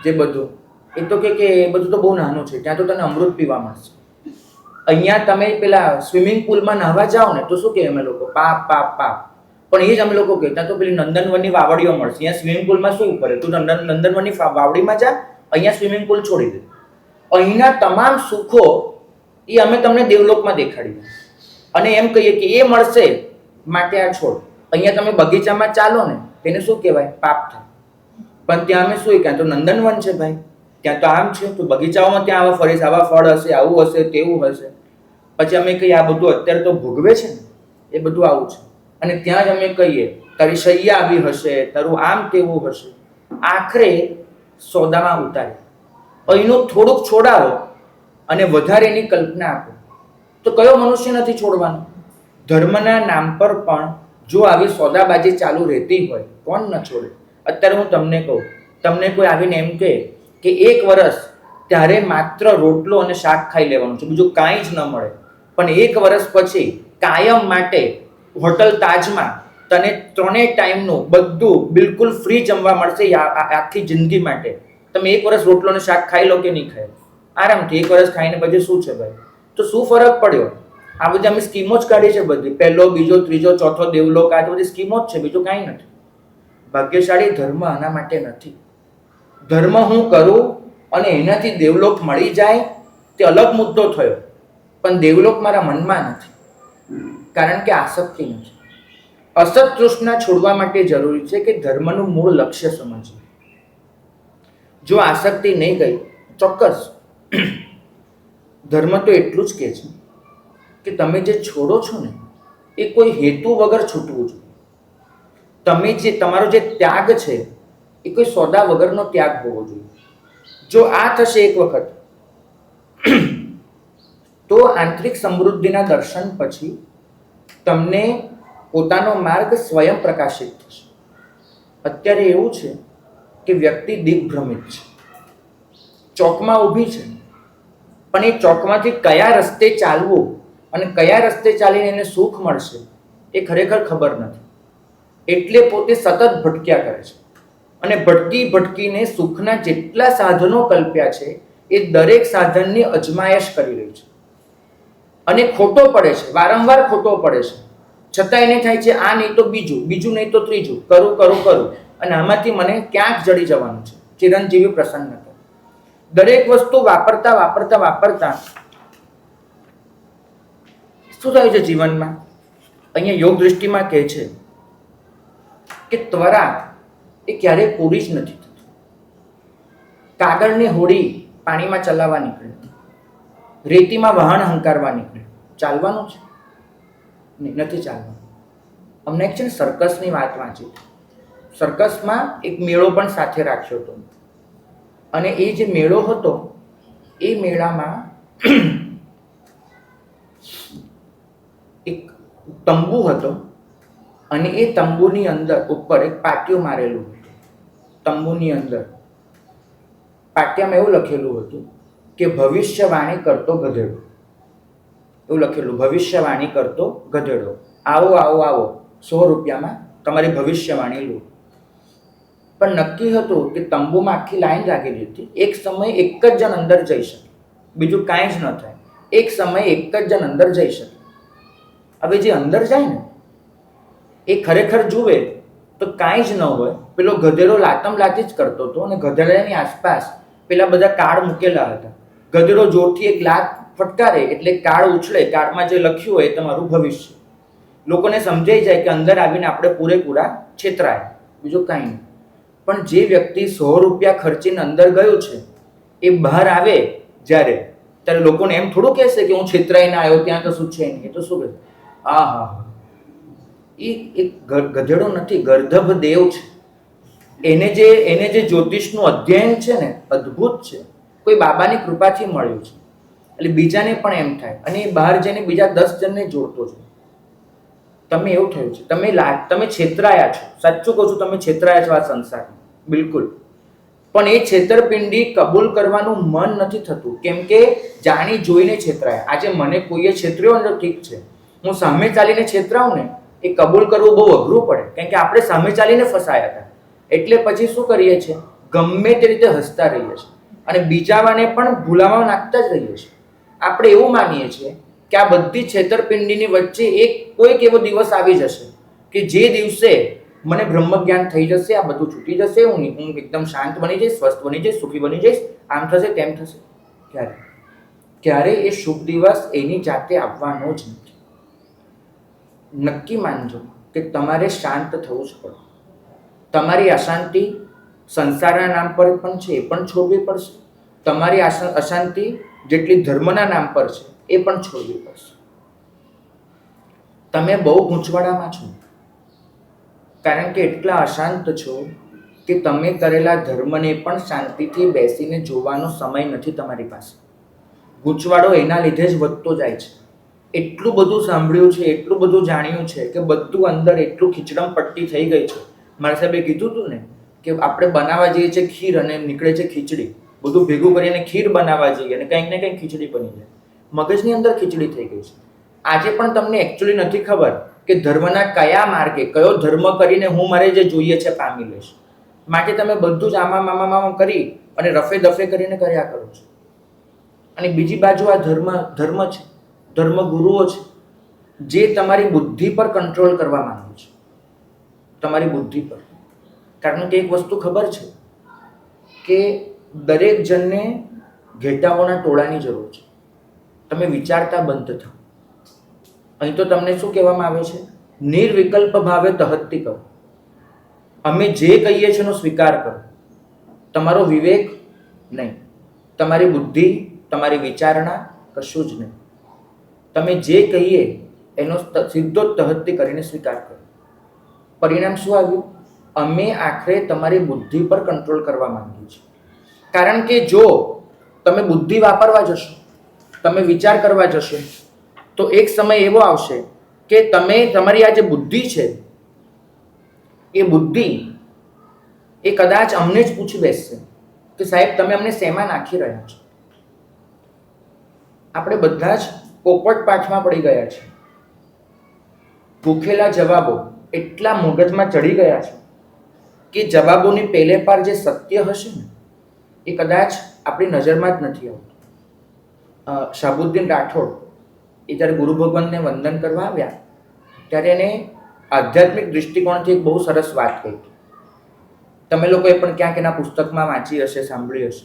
જે બધું, એ તો કે એ બધું તો બહુ નાનું છે, ત્યાં તો તને અમૃત પીવા મળશે. અહીંયા તમે પેલા સ્વિમિંગ પુલમાં નાહવા જાઓ ને તો શું કહે અમે લોકો? પાપ પાપ પાપ. પણ એ જ અમે લોકો કહેતા તો પેલી નંદનવનની વાવડીઓ મળશે. અહીંયા સ્વિમિંગ પુલમાં શું કરે? તું નંદનવનની વાવડીમાં જા, અહીંયા સ્વિમિંગ પુલ છોડી દે. અહીંના તમામ સુખો એ અમે તમને દેવલોકમાં દેખાડીએ અને એમ કહીએ કે એ મળશે માટે આ છોડ. અહીંયા તમે બગીચામાં ચાલો ને તેને શું કહેવાય? પાપ થાય. પણ ત્યાં અમે શું, ક્યાં તો નંદનવન છે ભાઈ, ત્યાં તો આમ છે, તો બગીચાઓમાં ત્યાં આવા ફરીશ, આવા ફળ હશે, આવું હશે, તેવું હશે. પછી અમે કહીએ આ બધું અત્યારે તો ભોગવે છે ને એ બધું આવું છે. અને ત્યાં જ અમે કહીએ તારી શૈયા આવી હશે, તારું આમ તેવું હશે. આખરે સોદામાં ઉતારે. અહીંનું થોડુંક છોડાવો અને વધારે એની કલ્પના આપો તો કયો મનુષ્ય નથી છોડવાનો? ધર્મના નામ પર પણ જો આવી સોદાબાજી ચાલુ રહેતી હોય, કોણ ન છોડે? અત્યારે હું તમને કહું, તમને કોઈ આવીને એમ કહે કે 1 વર્ષ ત્યારે માત્ર રોટલો અને શાક ખાઈ લેવાનું છે, બીજું કાંઈ જ ન મળે, પણ 1 વર્ષ પછી કાયમ માટે હોટલ તાજમાં તને 3 ટાઈમનું બધું બિલકુલ ફ્રી જમવા મળશે આખી જિંદગી માટે. તમે 1 વર્ષ રોટલો અને શાક ખાઈ લો કે નહીં ખાય? આરામથી 1 વર્ષ ખાઈને પછી શું છે ભાઈ? તો શું ફરક પડ્યો? આ બધી અમે સ્કીમો જ કાઢી છે બધી, પહેલો, બીજો, ત્રીજો, ચોથો દેવલોક, આ બધી સ્કીમો જ છે, બીજું કાંઈ નથી. ભાગ્યશાળી ધર્મ આના માટે નથી. ધર્મ હું કરું અને એનાથી દેવલોક મળી જાય તે અલગ મુદ્દો થયો, પણ દેવલોક મારા મનમાં નથી, કારણ કે આસક્તિ નથી. અસત તૃષ્ણા છોડવા માટે જરૂરી છે કે ધર્મનું મૂળ લક્ષ્ય સમજવું. જો આસક્તિ નહીં ગઈ, ચોક્કસ ધર્મ તો એટલું જ કહે છે કે તમે જે છોડો છો ને એ કોઈ હેતુ વગર છૂટવું જોઈએ. તમે જે તમારો જે ત્યાગ છે એ કોઈ સોદા વગરનો ત્યાગ હોવો જોઈએ. જો આ થશે એક વખત તો આંતરિક સમૃદ્ધિના દર્શન પછી તમને પોતાનો માર્ગ સ્વયં પ્રકાશિત થશે. અત્યારે એવું છે કે વ્યક્તિ દિગ્ભ્રમિત છે, ચોકમાં ઊભી છે, પણ એ ચોકમાંથી કયા રસ્તે ચાલવું અને કયા રસ્તે ચાલીને એને સુખ મળશે એ ખરેખર ખબર નથી. એટલે પોતે સતત ભટક્યા કરે છે અને ભટકી ભટકીને સુખના જેટલા સાધનો કલ્પ્યા છે એ દરેક સાધનની અજમાયશ કરી રહી છે અને ખોટો પડે છે, વારંવાર ખોટો પડે છે. છતાં એને થાય છે આ નહીં તો બીજું, બીજું નહીં તો ત્રીજું, કરું અને આમાંથી મને ક્યાંક જડી જવાનું છે. ચિરંજીવી પ્રસન્નતા. દરેક વસ્તુ વાપરતા શું થાય છે જીવનમાં? અહીંયા યોગ દૃષ્ટિમાં કહે છે કે ત્વરા એ ક્યારેય પૂરી જ નથી થતી. કાગળની હોડી પાણીમાં ચલાવવા નીકળે, રેતીમાં વાહન હંકારવા નીકળે, ચાલવાનું છે? નથી ચાલવાનું. અમને એક છે ને સર્કસની વાત વાંચી. સર્કસમાં એક મેળો પણ સાથે રાખ્યો હતો અને એ જે મેળો હતો એ મેળામાં એક તંબુ હતો અને એ તંબુની અંદર ઉપર એક પાટિયું મારેલું હતું. તંબુની અંદર પાટિયામાં એવું લખેલું હતું કે ભવિષ્યવાણી કરતો ગધેડો. એવું લખેલું, ભવિષ્યવાણી કરતો ગધેડો, આવો 100 રૂપિયામાં તમારી ભવિષ્યવાણી લો. પણ નક્કી હતું કે તંબુમાં આખી લાઈન રાખેલી હતી. એક સમયે એક જ જણ અંદર જઈ શકે, બીજું કાંઈ જ ન થાય. એક સમયે એક જ જણ અંદર જઈ શકે. હવે જે અંદર જાય ને એ ખરેખર જુએ તો કાંઈ જ ન હોય. પેલો ગધેડો લાતમ લાતી જ કરતો હતો અને ગધેડાની આસપાસ પેલા બધા કાર્ડ મૂકેલા હતા. ગધેડો જોરથી એક લાત ફટકારે એટલે કાર્ડ ઉછળે, કાર્ડમાં જે લખ્યું હોય એ તમારું ભવિષ્ય. લોકોને સમજાઈ જાય કે અંદર આવીને આપણે પૂરેપૂરા છેતરાય, બીજું કાંઈ નહીં. પણ જે વ્યક્તિ 100 રૂપિયા ખર્ચીને અંદર ગયો છે એ બહાર આવે ત્યારે લોકોને એમ થોડું કહેશે કે હું છેતરાઈને આવ્યો, ત્યાં કશું છે નહીં. એ તો શું કહે, હા, એ એક ગધેડો નથી, ગર્ધભ દેવ છે. એને જે જ્યોતિષનું અધ્યયન છે ને અદ્ભુત છે, કોઈ બાબાની કૃપાથી મળ્યું છે. એટલે બીજાને પણ એમ થાય અને એ બહાર જઈને બીજા 10 જણને જોડતો છે. તમે એવું થયું છે, તમે છેતરાયા છો. સાચું કહું છું, તમે છેતરાયા છો આ સંસારમાં, બિલકુલ. પણ એ છેતરપિંડી કબૂલ કરવાનું મન નથી થતું, કેમ કે જાણી જોઈને છેતરાયા. આજે મને કોઈએ છેતર્યો ને તો ઠીક છે, હું સામે ચાલીને છેતરાઉં ને એ કબૂલ કરવું બહુ અઘરું પડે, કેમ કે આપણે સામે ચાલીને ફસાયા હતા. એટલે પછી શું કરીએ છીએ, ગમે તે રીતે હસતા રહીએ છીએ અને બીજાવાને પણ ભૂલાવા નાખતા જ રહીએ છીએ. આપણે એવું માનીએ છીએ કે આ બધી છેતરપિંડીની વચ્ચે કોઈક એવો દિવસ આવી જશે કે જે દિવસે મને બ્રહ્મ જ્ઞાન થઈ જશે, આ બધું છૂટી જશે, હું એકદમ શાંત બની જઈશ, સ્વસ્થ બની જઈશ, સુખી બની જઈશ, આમ થશે તેમ થશે. ક્યારે એ શુભ દિવસ એની જાતે આવવાનો જ નથી. નક્કી માનજો કે તમારે શાંત થવું જ પડે. તમારી અશાંતિ સંસારના નામ પર પણ છે, એ પણ છોડવી પડશે. તમારી અશાંતિ જેટલી ધર્મના નામ પર છે એ પણ છોડવી પડશે. તમે બહુ ગૂંચવાડામાં છો, કારણ કે એટલા અશાંત છો કે તમે કરેલા ધર્મને પણ શાંતિથી બેસીને જોવાનો સમય નથી તમારી પાસે. ગૂંચવાડો એના લીધે જ વધતો જાય છે. એટલું બધું સાંભળ્યું છે, એટલું બધું જાણ્યું છે કે બધું અંદર એટલું ખીચડમ પટ્ટી થઈ ગઈ છે. મારા સાહેબે કીધું હતું ને કે આપણે બનાવવા જઈએ છીએ ખીર અને નીકળે છે ખીચડી. બધું ભેગું કરીને ખીર બનાવવા જઈએ અને કંઈક ને કંઈક ખીચડી બની જાય. મગજની અંદર ખીચડી થઈ ગઈ છે. આજે પણ તમને એકચ્યુઅલી નથી ખબર કે ધર્મના કયા માર્ગે, કયો ધર્મ કરીને હું મારે જે જોઈએ છે પામી લઈશ. માટે તમે બધું જ આમાં કરી અને રફે દફે કરીને કર્યા કરો છો. અને બીજી બાજુ આ ધર્મ છે, ધર્મ ગુરુઓ છે જે તમારી બુદ્ધિ પર કંટ્રોલ કરવા માંગે છે. તમારી બુદ્ધિ પર. કારણ કે એક વસ્તુ ખબર છે કે દરેક જણને ઘેટાઓના ટોળાની જરૂર છે. તમે વિચારતા બંધ થાઓ. અહીં તો તમને શું કહેવામાં આવે છે, નિર્વિકલ્પ ભાવે તહત્તી કરો. અમે જે કહીએ છીએ એનો સ્વીકાર કરો. તમારો વિવેક નહીં, તમારી બુદ્ધિ, તમારી વિચારણા કશું જ નહીં. તમે જે કહીએ એનો સીધો તહત્તી કરીને સ્વીકાર કરો. પરિણામ શું આવ્યું? અમે આખરે તમારી બુદ્ધિ પર કંટ્રોલ કરવા માંગીએ છીએ. કારણ કે જો તમે બુદ્ધિ વાપરવા જશો, તમે વિચાર કરવા જશો, તો એક સમય એવો આવશે કે તમે તમારી આ જે બુદ્ધિ છે એ બુદ્ધિ એ કદાચ અમને જ પૂછી બેસશે કે સાહેબ તમે અમને શેમાં નાખી રહ્યા છો. આપણે બધા જ પોપટ પાઠમાં પડી ગયા છે. ભૂખેલા જવાબો એટલા મગજમાં ચડી ગયા છે કે જવાબોની પેલે પાર જે સત્ય હશે ને એ કદાચ આપણી નજરમાં જ નથી આવતું. શાહબુદ્દીન રાઠોડ એ જ્યારે ગુરુ ભગવાનને વંદન કરવા આવ્યા ત્યારે એને આધ્યાત્મિક દૃષ્ટિકોણથી એક બહુ સરસ વાત કહી. તમે લોકોએ પણ ક્યાંક એના પુસ્તકમાં વાંચી હશે, સાંભળી હશે.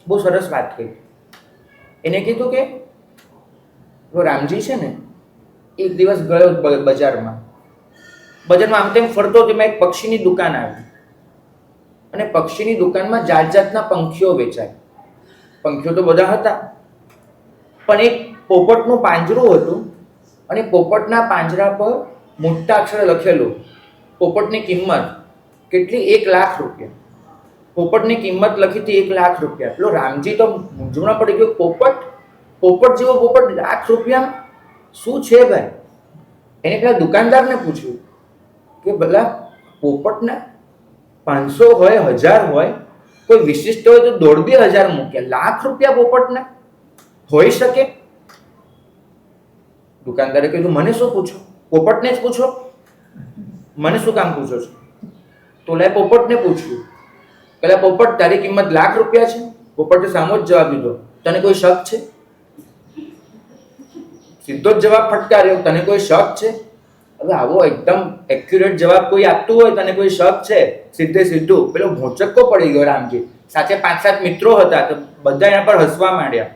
બહુ સરસ વાત કહી. એને કીધું કે રામજી છે ને એક દિવસ ગયો બજારમાં આમ તેમ ફરતો તેમાં એક પક્ષીની દુકાન આવી અને પક્ષીની દુકાનમાં જાત જાતના પંખીઓ વેચાય. પંખીઓ તો બધા હતા, પણ એક પોપટનું પાંજરું હતું અને પોપટના પાંજરા પર મોટા અક્ષરે લખેલું પોપટની કિંમત કેટલી, 1 લાખ રૂપિયા. પોપટની કિંમત લખી હતી 1 લાખ રૂપિયા. પેલો રામજી તો મૂંઝવણ પડી ગયો. પોપટ જેવો પોપટ, લાખ રૂપિયા શું છે ભાઈ? એને પેલા દુકાનદારને પૂછ્યું કે ભલા પોપટના 500 હોય, 1000 હોય, કોઈ વિશિષ્ટ હોય તો 1500 મૂક્યા, લાખ રૂપિયા પોપટના હોઈ શકે? દુકાનદારે કીધું મને શું પૂછો, પોપટને જ પૂછો, મને શું કામ પૂછો છો? તો લે પોપટને પૂછ્યું, પેલા પોપટ તારી કિંમત લાખ રૂપિયા છે? પોપટે સામો જ જવાબ દીધો, તને કોઈ શક છે? સીધો જ જવાબ ફટકાર્યો, તને કોઈ શક છે? હવે આવો એકદમ એક્યુરેટ જવાબ કોઈ આપતું હોય, તને કોઈ શક છે, સીધે સીધું, પેલો ભોંચક્કો પડી ગયો રામજી. સાથે 5-7 મિત્રો હતા તો બધા એના પર હસવા માંડ્યા.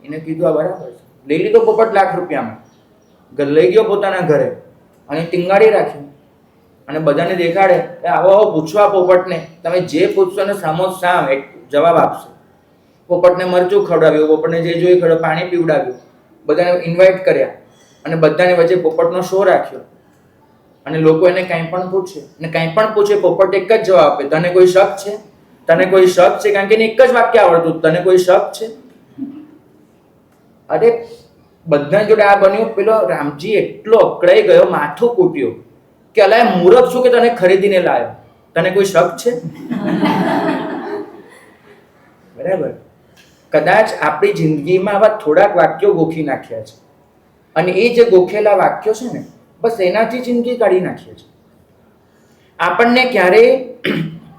એને કીધું આ બરાબર છે. લઈ લીધો પોપટ લાખ રૂપિયામાં, લઈ ગયો પોતાના ઘરે અને ટીંગાડી રાખ્યું અને બધાને દેખાડે કે આવો પૂછવા પોપટને, તમે જે પૂછશો ને સામો સામ એક જવાબ આપશે. પોપટને મરચું ખવડાવ્યું, પોપટને જે જોઈએ ખવડાવ્યું, પાણી પીવડાવ્યું, બધાને ઇન્વાઇટ કર્યા અને બધાને વચ્ચે પોપટનો શો રાખ્યો. અને લોકો એને કાંઈ પણ પૂછે અને કાંઈ પણ પૂછે પોપટ એક જ જવાબ આપે, તને કોઈ શક છે? તને કોઈ શક છે? કારણ કે એને એક જ વાક્ય આવડતું, તને કોઈ શક છે? અરે બધા જોડે આ બન્યું. પેલો રામજી એટલો અકળાઈ ગયો, માથું કૂટ્યો કે અલાય મૂરખ છું કે તને ખરીદીને લાવ્યો, તને કોઈ શક છે? બરાબર. કદાચ આપણી જિંદગીમાં આવા થોડાક વાક્યો ગોખી નાખ્યા છે અને એ જે ગોખેલા વાક્યો છે ને બસ એનાથી જિંદગી કાઢી નાખીએ છીએ. આપણને ક્યારેય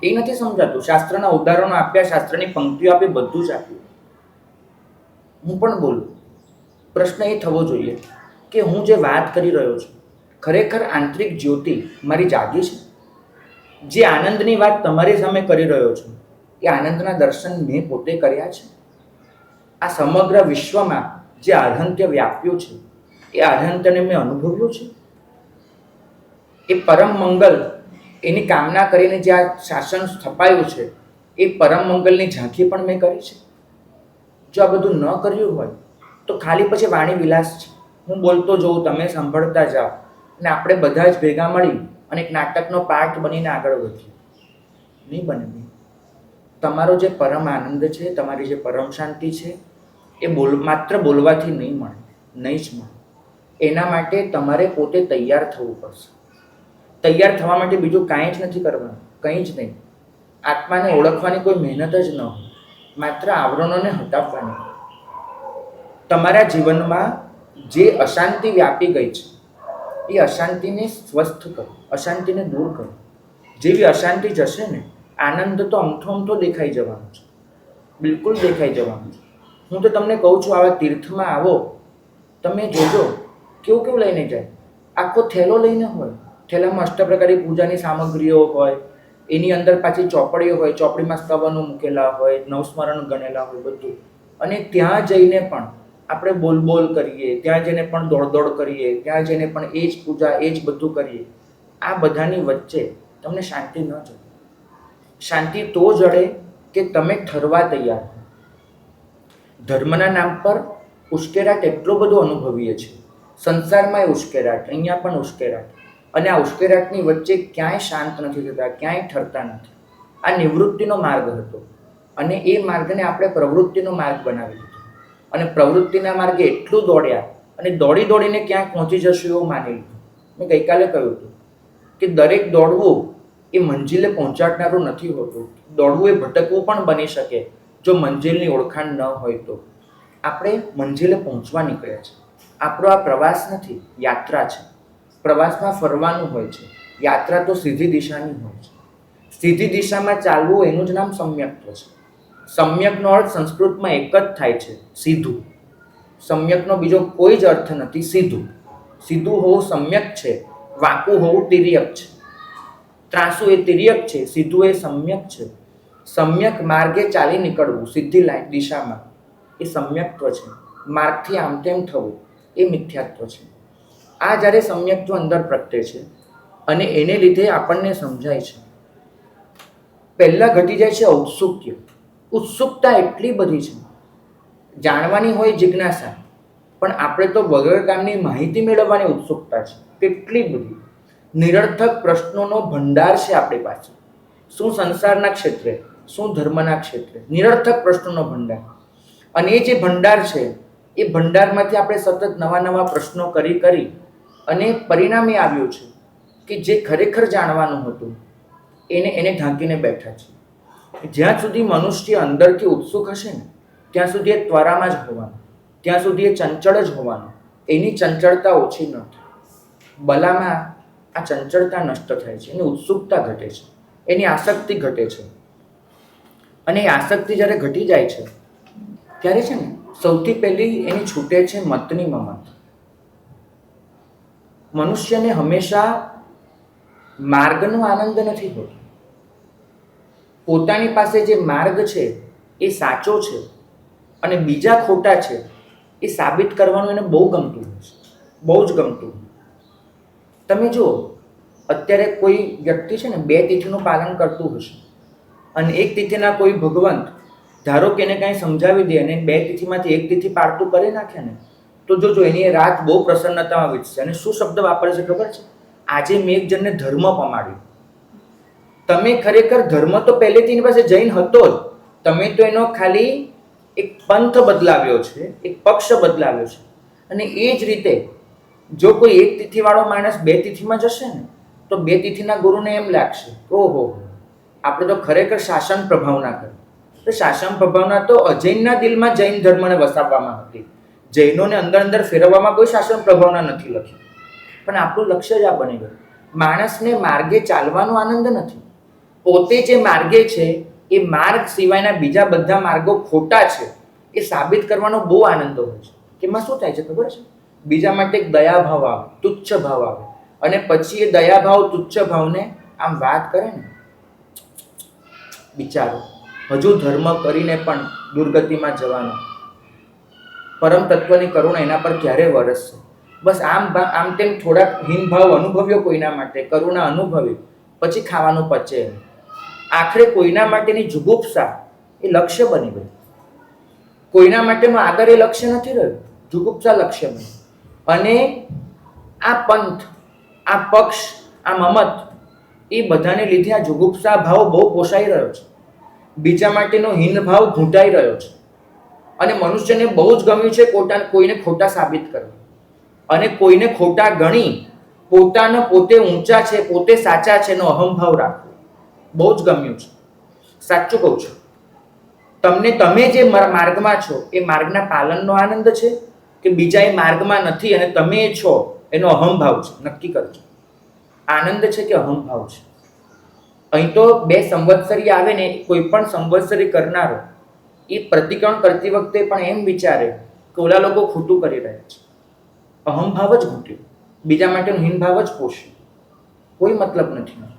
એ નથી સમજાતું. શાસ્ત્રના ઉદાહરણો આપ્યા, શાસ્ત્રની પંક્તિઓ આપી, બધું જ આપ્યું. હું પણ બોલું. પ્રશ્ન એ થવો જોઈએ કે હું જે વાત કરી રહ્યો છું ખરેખર આંતરિક જ્યોતિ મારી જાગી છે? જે આનંદની વાત તમારી સામે કરી રહ્યો છું એ આનંદના દર્શન મેં પોતે કર્યા છે? આ સમગ્ર વિશ્વમાં જે આહંત્ય વ્યાપ્યું છે એ આહંત્યને મેં અનુભવ્યું છે? એ પરમ મંગલ એની કામના કરીને જે આ શાસન સ્થપાયું છે એ પરમ મંગલની ઝાંખી પણ મેં કરી છે? જો આ બધું ન કર્યું હોય તો ખાલી પછી વાણી વિલાસ છે. હું બોલતો જોઉં, તમે સાંભળતા જાઓ અને આપણે બધા જ ભેગા મળી અને એક નાટકનો પાર્ટ બનીને આગળ વધીએ. નહીં બને. તમારો જે પરમ આનંદ છે, તમારી જે પરમ શાંતિ છે એ માત્ર બોલવાથી નહીં મળે, નહીં જ મળે. એના માટે તમારે પોતે તૈયાર થવું પડશે. તૈયાર થવા માટે બીજું કાંઈ જ નથી કરવાનું, કંઈ જ નહીં. આત્માને ઓળખવાની કોઈ મહેનત જ ન હોય, માત્ર આવરણોને હટાવવાની. તમારા જીવનમાં જે અશાંતિ વ્યાપી ગઈ છે એ અશાંતિને સ્વસ્થ કરો, અશાંતિને દૂર કરો. જેવી અશાંતિ જશે ને આનંદ તો અમથો દેખાઈ જવાનો છે, બિલકુલ દેખાઈ જવાનું છે. હું તો તમને કહું છું, આવા તીર્થમાં આવો, તમે જોજો કેવું લઈને જાય. આખો થેલો લઈને હોય, થેલામાં અષ્ટપ્રકારી પૂજાની સામગ્રીઓ હોય, એની અંદર પાછી ચોપડીઓ હોય, ચોપડીમાં સ્તવનો મૂકેલા હોય, નવસ્મરણ ગણેલા હોય બધું. અને ત્યાં જઈને પણ આપણે બોલ કરીએ, ત્યાં જઈને પણ દોડ કરીએ, ત્યાં જઈને પણ એ જ પૂજા, એ જ બધું કરીએ. આ બધાની વચ્ચે તમને શાંતિ ન જડે. શાંતિ તો જડે કે તમે ઠરવા તૈયાર હો. ધર્મના નામ પર ઉશ્કેરાટ એટલો બધો અનુભવીએ છીએ. સંસારમાં ઉશ્કેરાટ, અહીંયા પણ ઉશ્કેરાટ. અને આ ઉશ્કેરાટની વચ્ચે ક્યાંય શાંત નથી થતા, ક્યાંય ઠરતા નથી. આ નિવૃત્તિનો માર્ગ હતો અને એ માર્ગને આપણે પ્રવૃત્તિનો માર્ગ બનાવી દીધો. અને પ્રવૃત્તિના માર્ગે એટલું દોડ્યા અને દોડી દોડીને ક્યાંક પહોંચી જશું એવું માની લીધું. મેં ગઈકાલે કહ્યું હતું કે દરેક દોડવું એ મંજિલે પહોંચાડનારું નથી હોતું. દોડવું એ ભટકવું પણ બની શકે જો મંજિલની ઓળખાણ ન હોય તો. આપણે મંજિલે પહોંચવા નીકળ્યા છે. આપણો આ પ્રવાસ નથી, યાત્રા છે. પ્રવાસમાં ફરવાનું હોય છે, યાત્રા તો સીધી દિશાની હોય છે. સીધી દિશામાં ચાલવું એનું જ નામ સમ્યક્ત્વ છે. સમ્યકનો અર્થ સંસ્કૃતમાં એક જ થાય છે, સીધું. સમ્યકનો બીજો કોઈ જ અર્થ નથી, સીધું. સીધું હોવું સમ્યક છે, વાંકું હોવું તિર્યક છે. ત્રાસું એ તિર્યક છે, સીધું એ સમ્યક છે. સમ્યક માર્ગે ચાલી નીકળવું સીધી લાઈન દિશામાં એ સમ્યક્ત્વ છે. માર્ગથી આમ તેમ થવું એ મિથ્યાત્વ છે. આ જ્યારે સમ્યક્ત્વ અંદર પ્રગટે છે અને એને લીધે આપણને સમજાય છે. પહેલાં ઘટી જાય છે ઔત્સુક્ય. ઉત્સુકતા એટલી બધી છે, જાણવાની હોય જિજ્ઞાસા, પણ આપણે તો વગર કામની માહિતી મેળવવાની ઉત્સુકતા છે કેટલી બધી. નિરર્થક પ્રશ્નોનો ભંડાર છે આપણી પાસે. શું સંસારના ક્ષેત્રે, શું ધર્મના ક્ષેત્રે, નિરર્થક પ્રશ્નોનો ભંડાર. અને એ જે ભંડાર છે એ ભંડારમાંથી આપણે સતત નવા નવા પ્રશ્નો કરી અને પરિણામે આવ્યું છે કે જે ખરેખર જાણવાનું હતું એને ઢાંકીને બેઠા છે. જ્યાં સુધી મનુષ્ય અંદરથી ઉત્સુક હશે ને ત્યાં સુધી એ ત્વરામાં જ હોવાનું, ત્યાં સુધી એ ચંચળ જ હોવાનું. એની ચંચળતા ઓછી ન થાય. બલામાં આ ચંચળતા નષ્ટ થાય છે, એની ઉત્સુકતા ઘટે છે, એની આસક્તિ ઘટે છે. અને એ આસક્તિ જ્યારે ઘટી જાય છે ત્યારે છે ને સૌથી પહેલી એની છૂટે છે મતની મમત. મનુષ્યને હંમેશા માર્ગનો આનંદ નથી હોતો. પોતાની પાસે જે માર્ગ છે એ સાચો છે અને બીજા ખોટા છે એ સાબિત કરવાનું એને બહુ ગમતું હોય છે, બહુ જ ગમતું. તમે જુઓ, અત્યારે કોઈ વ્યક્તિ છે ને 2 તિથિનું પાલન કરતું હશે અને એક તિથિના કોઈ ભગવંત ધારો કે એને કાંઈ સમજાવી દે અને 2 તિથિમાંથી એક તિથિ પાળતું કરી નાખે ને તો જોજો એની રાત બહુ પ્રસન્નતામાં વીતશે. અને શું શબ્દ વાપરે છે ખબર છે? આજે મેં એક જણને ધર્મ પમાડ્યું. તમે ખરેખર ધર્મ તો પહેલેથી એની પાસે જૈન હતો જ. તમે તો એનો ખાલી એક પંથ બદલાવ્યો છે, એક પક્ષ બદલાવ્યો છે. અને એ જ રીતે જો કોઈ એક તિથિવાળો માણસ 2 તિથિમાં જશે ને તો 2 તિથિના ગુરુને એમ લાગશે, ઓહો આપણે તો ખરેખર શાસન પ્રભાવના કરી. તો શાસન પ્રભાવના તો અજૈનના દિલમાં જૈન ધર્મને વસાવવામાં હતી. જૈનોને અંદર અંદર ફેરવવામાં કોઈ શાસન પ્રભાવના નથી લખી. પણ આપણું લક્ષ્ય જ આ બની ગયું. માણસને માર્ગે ચાલવાનો આનંદ નથી. પોતે જે માર્ગે છે એ માર્ગ સિવાયના બીજા બધા માર્ગો ખોટા છે એ સાબિત કરવાનો બહુ આનંદ હોય છે. એમાં શું થાય છે ખબર છે? બીજા માટે એક દયાભાવ આવે, તુચ્છ ભાવ આવે. અને પછી એ દયાભાવ તુચ્છ ભાવને આમ વાત કરે ને, બિચારો હજુ ધર્મ કરીને પણ દુર્ગતિમાં જવાનો, પરમ તત્વની કરુણા એના પર ક્યારે વરસશે? બસ આમ તેમ થોડાક હીનભાવ અનુભવ્યો કોઈના માટે, કરુણા અનુભવી, પછી ખાવાનું પચે. આખરે કોઈના માટેની જુગુપ્સા એ લક્ષ્ય બની ગઈ. કોઈના માટેનો આદર એ લક્ષ્ય નથી રહ્યું, જુગુપ્સા લક્ષ્ય બની. અને આ પંથ, આ પક્ષ, આ મમત એ બધાને લીધે આ જુગુપ્સા ભાવ બહુ પોષાઈ રહ્યો છે. બીજા માટેનો હીન ભાવ ઘૂંટાઈ રહ્યો છે. અને મનુષ્યને બહુ જ ગમ્યું છે કોઈને ખોટા સાબિત કરવા. અને કોઈને ખોટા ગણી પોતાને પોતે ઊંચા છે, પોતે સાચા છે એનો અહંભાવ રાખવો બહુ જ ગમ્યું છે. સાચું કહું છું, તમે જે માર્ગમાં છો એ માર્ગના પાલનનો આનંદ છે કે બીજા એ માર્ગમાં નથી અને તમે છો એનો અહંભાવ છે? નક્કી કરજો. આનંદ છે કે અહંભાવ છે? અહીં તો 2 સંવત્સરી આવે ને, કોઈ પણ સંવત્સરી કરનારો એ પ્રતિક્રમણ કરતી વખતે પણ એમ વિચારે કે ઓલા લોકો ખોટું કરી રહ્યા છે. અહંભાવ જ ઘૂંટ્યો, બીજા માટેનો હીનભાવ જ પોષ્યો. કોઈ મતલબ નથી.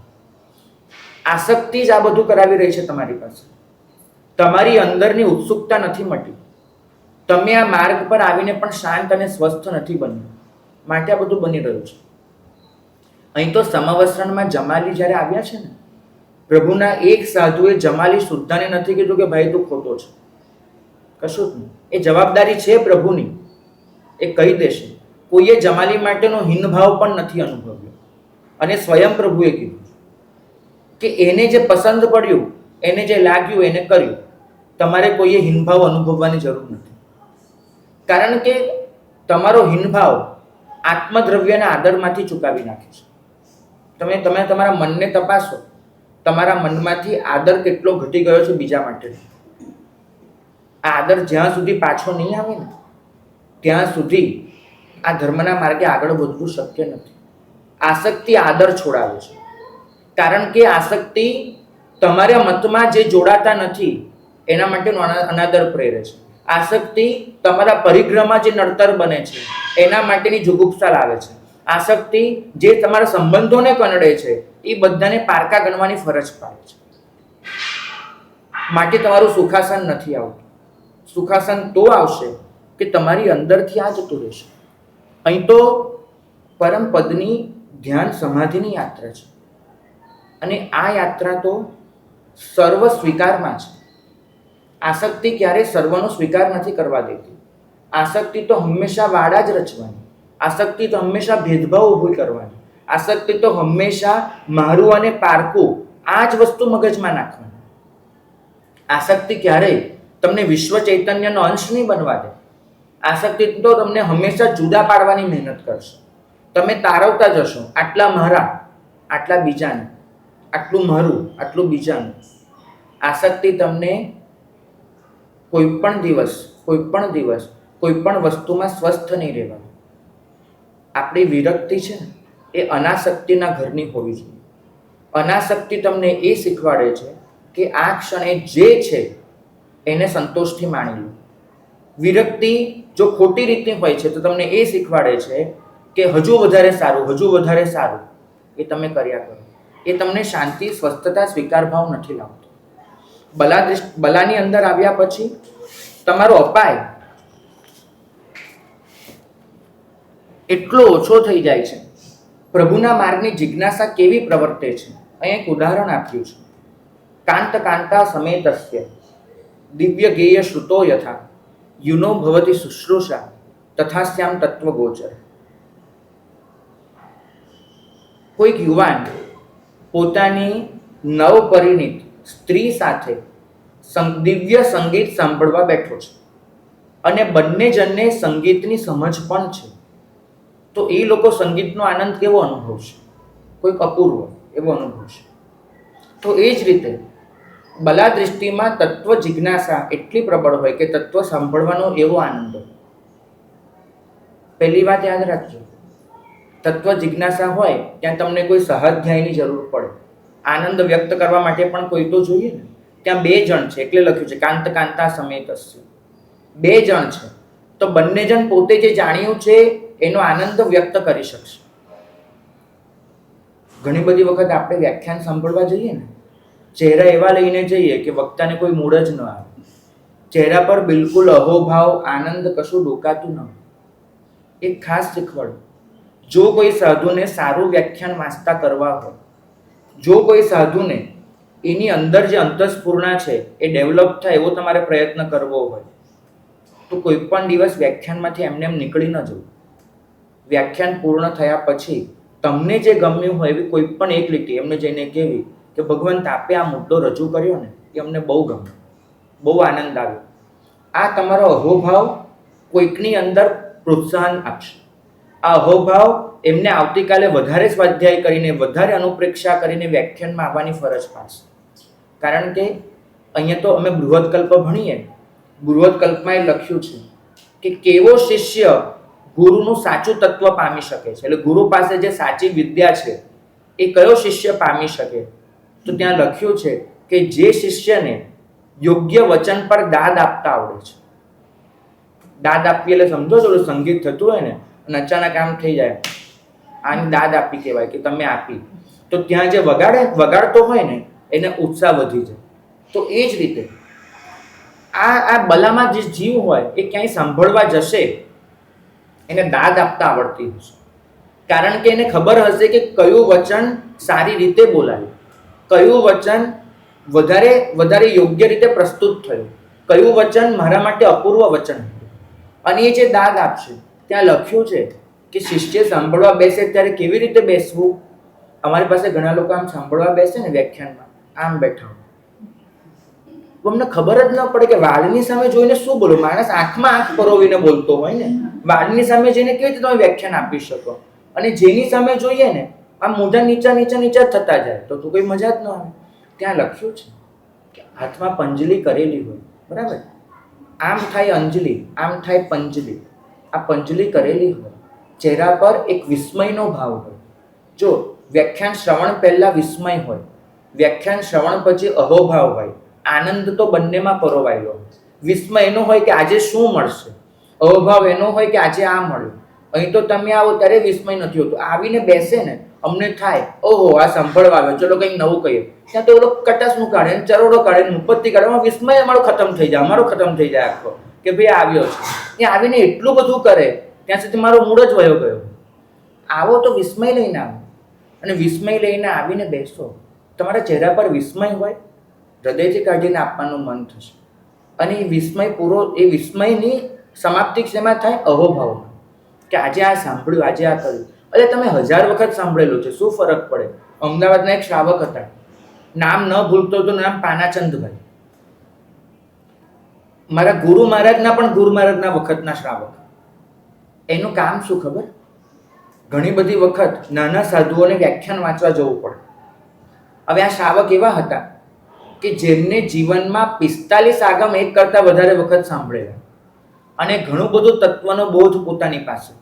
આસક્તિ જ આ બધું કરાવી રહી છે તમારી પાસે. તમારી અંદરની ઉત્સુકતા નથી મટી. તમે આ માર્ગ પર આવીને પણ શાંત અને સ્વસ્થ નથી બન્યું, માટે આ બધું બની રહ્યું છે. અહીં તો સમવસ્ત્રણમાં જમાલી જ્યારે આવ્યા છે ને, પ્રભુના એક સાધુએ જમાલી શુદ્ધાને નથી કીધું કે ભાઈ તું ખોટો છે, કશું જ નહીં. એ જવાબદારી છે પ્રભુની, એ કહી દેશે. કોઈએ જમાલી માટેનો હીનભાવ પણ નથી અનુભવ્યો. અને સ્વયં પ્રભુએ કીધું કે એને જે પસંદ પડ્યું, એને જે લાગ્યું એને કર્યું. તમારે કોઈએ હીનભાવ અનુભવવાની જરૂર નથી. કારણ કે તમારો હીનભાવ આત્મદ્રવ્યના આદરમાંથી ચૂકાવી નાખે છે. તમે તમારા મનને તપાસો, તમારા મનમાંથી આદર કેટલો ઘટી ગયો છે બીજા માટે. આ આદર જ્યાં સુધી પાછો નહીં આવે ને ત્યાં સુધી આ ધર્મના માર્ગે આગળ વધવું શક્ય નથી. આસક્તિ આદર છોડાવે છે, કારણ કે આસક્તિ તમારા મતમાં જે જોડાતા નથી એના માટેનો અનાદર પ્રેરે છે. આસક્તિ તમારા પરિગ્રહમાં જે નડતર બને છે એના માટેની જુગુપ્સા લાવે છે. આસક્તિ જે તમારા સંબંધોને કનડે છે એ બધાને પારકા ગણવાની ફરજ પાડે છે. માટે તમારું સુખાસન નથી આવતું. સુખાસન તો આવશે કે તમારી અંદરથી આ જતું રહેશે. અહીં તો પરમ પદની ધ્યાન સમાધિની યાત્રા છે, અને આ યાત્રા તો સર્વ સ્વીકારમાં છે. આસક્તિ ક્યારેય સર્વનો સ્વીકાર નથી કરવા દેતી. આસક્તિ તો હંમેશા વાડા જ રચવાની. આસક્તિ તો હંમેશા ભેદભાવ ઊભી કરવાની. આસક્તિ તો હંમેશા મારું અને પારકું આ જ વસ્તુ મગજમાં નાખવાની. આસક્તિ ક્યારેય તમને વિશ્વ ચૈતન્યનો અંશ નહીં બનવા દે. આસક્તિ તો તમને હંમેશા જુદા પાડવાની મહેનત કરશે. તમે તારવતા જશો, આટલા મારા, આટલા બીજાને, આટલું મારું, આટલું બીજાનું. આસક્તિ તમને કોઈ પણ દિવસ કોઈ પણ વસ્તુમાં સ્વસ્થ નહીં રહેવાનું. આપણી વિરક્તિ છે ને એ અનાસક્તિના ઘરની હોવી જોઈએ. અનાસક્તિ તમને એ શીખવાડે છે કે આ ક્ષણે જે છે એને સંતોષથી માણી લો. વિરક્તિ જો ખોટી રીતની હોય છે તો તમને એ શીખવાડે છે કે હજુ વધારે સારું એ તમે કર્યા કરો. એ તમને શાંતિ, સ્વસ્થતા, સ્વીકાર ભાવ નથી લાવતો. બલાની અંદર આવ્યા પછી તમારો અપાય એટલો ઓછો થઈ જાય છે. પ્રભુના માર્ગની જિજ્ઞાસા કેવી પ્રવર્તે છે અહીં એક ઉદાહરણ આપ્યું છે. કાંત કાંતા સમેતસ્ય દિવ્ય ગેય શ્રુતો યથા યુનો ભવતી શુશ્રૂષા તથાસ્યામ તત્વગોચર. કોઈક યુવાન પોતાની નવપરિણીત સ્ત્રી સાથે દિવ્ય સંગીત સાંભળવા બેઠો છે, અને બંને જણને સંગીતની સમજ પણ છે. તો એ લોકો સંગીતનો આનંદ કેવો અનુભવશે? કોઈક અપૂર્વ એવો અનુભવશે. તો એ જ રીતે બલા દૃષ્ટિમાં તત્વ જિજ્ઞાસા એટલી પ્રબળ હોય કે તત્વ સાંભળવાનો એવો આનંદ હોય. પહેલી વાત યાદ રાખજો, તત્વ જિજ્ઞાસા હોય ત્યાં તમને કોઈ સહાધ્યાયની જરૂર પડે. આનંદ વ્યક્ત કરવા માટે પણ કોઈ તો જોઈએ ને. ત્યાં બે જણ છે એટલે લખ્યું છે કાંત કાંતા સમેતસ્ય. બે જણ છે તો બંને જણ પોતે જે જાણ્યું છે એનો આનંદ વ્યક્ત કરી શકશે. ઘણી બધી વખત આપણે વ્યાખ્યાન સાંભળવા જઈએ ને, ચહેરા એવા લઈને જઈએ કે વક્તાને કોઈ મૂળ જ ન આવે. ચહેરા પર બિલકુલ અહોભાવ, આનંદ કશું ડોકાતું ન હોય. એક ખાસ શીખવાડું, જો કોઈ સાધુને સારું વ્યાખ્યાન વાંચતા કરવા હોય, જો કોઈ સાધુને એની અંદર જે અંતસ્ફૂર્ણા છે એ ડેવલપ થાય એવો તમારે પ્રયત્ન કરવો હોય તો કોઈ પણ દિવસ વ્યાખ્યાનમાંથી એમને નીકળી ન જવું. વ્યાખ્યાન પૂર્ણ થયા પછી તમને જે ગમ્યું હોય એવી કોઈ પણ એક લીટી એમને જઈને કહેવી કે ભગવંત આપે આ મુદ્દો રજૂ કર્યો ને એ અમને બહુ ગમ્યો, બહુ આનંદ આવ્યો. આ તમારો અહોભાવ કોઈકની અંદર પ્રોત્સાહન આપશે. આ અહોભાવ એમને આવતીકાલે વધારે સ્વાધ્યાય કરીને, વધારે અનુપ્રેક્ષા કરીને વ્યાખ્યાનમાં આવવાની ફરજ પાડશે. કારણ કે અહીંયા તો અમે બૃહદકલ્પ ભણીએ, બૃહદકલ્પમાં એ લખ્યું છે કે કેવો શિષ્ય ગુરુનું સાચું તત્વ પામી શકે છે, એટલે ગુરુ પાસે જે સાચી વિદ્યા છે એ કયો શિષ્ય પામી શકે. તો ત્યાં લખ્યું છે કે જે શિષ્યને યોગ્ય વચન પર દાદ આપતા આવડે છે. દાદ આપવી એટલે સમજો છો, સંગીત થતું હોય ને અને અચાનક આમ થઈ જાય, આની દાદ આપી કહેવાય કે તમે આપી. તો ત્યાં જે વગાડતો હોય ને એને ઉત્સાહ વધી જાય. તો એ જ રીતે આ બલામાં જે જીવ હોય એ ક્યાંય સાંભળવા જશે એને દાદ આપતા આવડતી હશે. કારણ કે એને ખબર હશે કે કયું વચન સારી રીતે બોલાયું, કયું વચન વધારે યોગ્ય રીતે પ્રસ્તુત થયું, કયું વચન મારા માટે અપૂર્વ વચન હતું. અને એ જે દાદ આપશે ત્યાં લખ્યું છે કે શિષ્ય સાંભળવા બેસે ત્યારે કેવી રીતે બેસવું. અમારી પાસે ઘણા લોકો આમ સાંભળવા બેસે ને વ્યાખ્યાનમાં આમ બેઠા હોય, અમને ખબર જ ન પડે કે વાળની સામે જોઈને શું બોલો. માણસ આંખમાં આંખ પરોવીને બોલતો હોય ને, વાળની સામે જઈને કેવી રીતે તમે વ્યાખ્યાન આપી શકો? અને જેની સામે જોઈએ ને આ મોઢા નીચા નીચા નીચા થતા જાય તો કોઈ મજા જ ન આવે. ત્યાં લખ્યું છે કે હાથમાં પંજલી કરેલી હોય, બરાબર, આમ થાય અંજલિ, આમ થાય પંજલી. આ પંજલી કરેલી હોય, ચહેરા પર એક વિસ્મયનો ભાવ હોય. જો વ્યાખ્યાન શ્રવણ પહેલા વિસ્મય હોય, વ્યાખ્યાન શ્રવણ પછી અહોભાવ હોય. આનંદ તો બંનેમાં પરોવાયેલો હોય. વિસ્મય એનો હોય કે આજે શું મળશે, અહોભાવ એનો હોય કે આજે આ મળ્યું. અહીં તો તમે આવો ત્યારે વિસ્મય નથી હોતું. આવીને બેસે ને અમને થાય ઓહો આ સાંભળવા આવ્યો, ચલો કંઈક નવું કહીએ. ત્યાં તો ઓલો કટાસનું કાઢે, ચરોડો કાઢે, મુપત્તિ કાઢે, વિસ્મય અમારો ખતમ થઈ જાય, અમારો ખતમ થઈ જાય આખો કે ભાઈ આવ્યો છે. એ આવીને એટલું બધું કરે ત્યાં સુધી મારો મૂળ જ વયો ગયો. આવો તો વિસ્મય લઈને આવો, અને વિસ્મય લઈને આવીને બેસો. તમારા ચહેરા પર વિસ્મય હોય, હૃદયથી કાઢીને આપવાનું મન થશે. અને એ વિસ્મય પૂરો, એ વિસ્મયની સમાપ્તિ શેમાં થાય? અહોભાવમાં. કે આજે આ સાંભળ્યું, આજે આ કર્યું. એટલે તમે 1000 વખત સાંભળેલું છે, શું ફરક પડે? અમદાવાદના એક શ્રાવક હતા, નામ ન ભૂલતો તો, નામ પાનાચંદભાઈ. મારા ગુરુ મહારાજના પણ ગુરુ મહારાજના વખતના શ્રાવક. એનું કામ શું ખબર? ઘણી બધી વખત નાના સાધુઓને વ્યાખ્યાન વાંચવા જવું પડે. હવે આ શ્રાવક એવા હતા કે જેમને જીવનમાં 45 આગમ એક કરતાં વધારે વખત સાંભળેલા, અને ઘણું બધું તત્વનો બોધ પોતાની પાસે.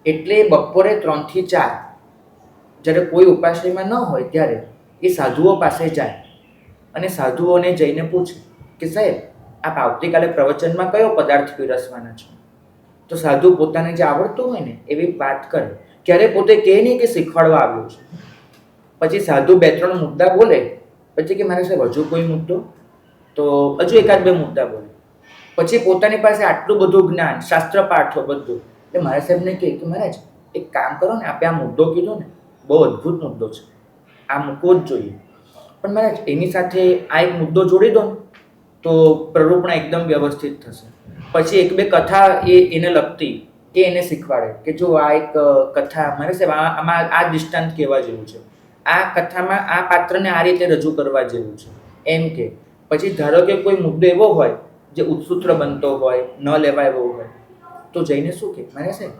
એટલે બપોરે 3 થી 4 જ્યારે કોઈ ઉપાશ્રયમાં ન હોય ત્યારે એ સાધુઓ પાસે જાય અને સાધુઓને જઈને પૂછે કે સાહેબ આપ આવતીકાલે પ્રવચનમાં કયો પદાર્થ પીરસવાના છો? તો સાધુ પોતાને જે આવડતું હોય ને એવી વાત કરે. ક્યારે પોતે કહે નહીં કે શીખવાડવા આવ્યો છે. પછી સાધુ 2-3 મુદ્દા બોલે, પછી કે મારે સાહેબ હજુ કોઈ મુદ્દો? તો હજુ 1-2 મુદ્દા બોલે. પછી પોતાની પાસે આટલું બધું જ્ઞાન, શાસ્ત્ર પાઠો બધું, એટલે મારા સાહેબને કહે કે મહારાજ એક કામ કરો ને, આપે આ મુદ્દો કીધો ને બહુ અદ્ભુત મુદ્દો છે, આ મૂકવો જ જોઈએ, પણ મહારાજ એની સાથે આ એક મુદ્દો જોડી દો ને તો પ્રરૂપણા એકદમ વ્યવસ્થિત થશે. પછી 1-2 કથા એને લગતી એ એને શીખવાડે કે જો આ એક કથા મારે સાહેબ આમાં આ દૃષ્ટાંત કહેવા જેવું છે, આ કથામાં આ પાત્રને આ રીતે રજૂ કરવા જેવું છે એમ કે. પછી ધારો કે કોઈ મુદ્દો એવો હોય જે ઉત્સૂત્ર બનતો હોય, ન લેવાય એવો હોય, તો જઈને શું કે મારે સાહેબ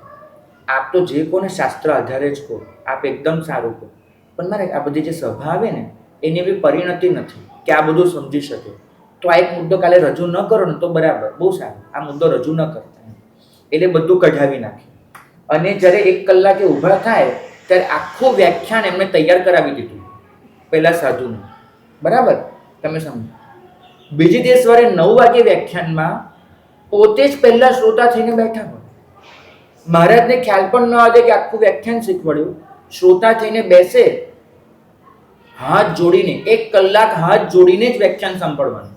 આપ તો જે કહો ને શાસ્ત્ર આધારે જ કહો, આપ એકદમ સારું કહો, પણ મારે આ બધી જે સભા આવે ને એની એવી પરિણતિ નથી કે આ બધું સમજી શકે. તો આ એક મુદ્દો કાલે રજૂ ન કરો ને તો બરાબર, બહુ સારું, આ મુદ્દો રજૂ ન કરતા. એટલે બધું કઢાવી નાખે. અને જ્યારે 1 કલાકે ઊભા થાય ત્યારે આખું વ્યાખ્યાન એમને તૈયાર કરાવી દીધું પહેલા સાધુને, બરાબર, તમે સમજો. બીજી દિવસ સવારે 9 વાગે વ્યાખ્યાનમાં પોતે જ પહેલા શ્રોતા થઈને બેઠા હોય. મહારાજને ખ્યાલ પણ ન આવે કે આખું વ્યાખ્યાન શીખવાડ્યું. શ્રોતા થઈને બેસે, હાથ જોડીને 1 કલાક હાથ જોડીને જ વ્યાખ્યાન સાંભળવાનું.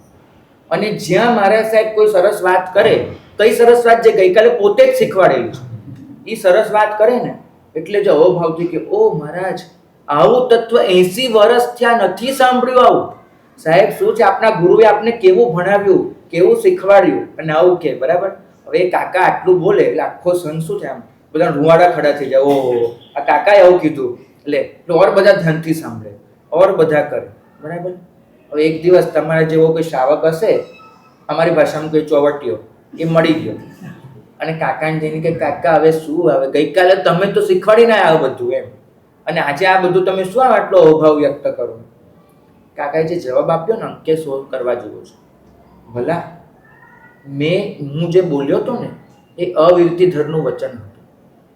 અને જ્યાં મહારાજ સાહેબ કોઈ સરસ વાત કરે, કઈ સરસ વાત જે ગઈકાલે પોતે જ શીખવાડેલી છે, એ સરસ વાત કરે ને એટલે જ અહોભાવથી કે ઓ મહારાજ આવું તત્વ 80 વર્ષ થયા નથી સાંભળ્યું. આવું સાહેબ શું છે, આપના ગુરુએ આપને કેવું ભણાવ્યું, કેવું શીખવાડ્યું, અને આવું કે બરાબર. હવે કાકા આટલું બોલે એટલે આખો સન શું છે, આમ બધા રૂવાડા ખડા થઈ જાય, ઓહો આ કાકાએ આવું કીધું, એટલે ઓર બધા ધ્યાનથી સાંભળે, ઓર બધા કરે, બરાબર. હવે એક દિવસ તમારા જેવો કોઈ શ્રાવક હશે, અમારી ભાષામાં કોઈ ચોવટીઓ, એ મળી ગયો અને કાકાને જઈને કે કાકા હવે શું, હવે ગઈકાલે તમે તો શીખવાડીને આવ્યા બધું એમ, અને આજે આ બધું તમે શું આટલો અભાવ વ્યક્ત કરો? કાકાએ જે જવાબ આપ્યો ને કે સોલ્વ કરવા જેવો છે. ભલા હું જે બોલ્યો હતો ને એ અવિરતિધરનું વચન હતું.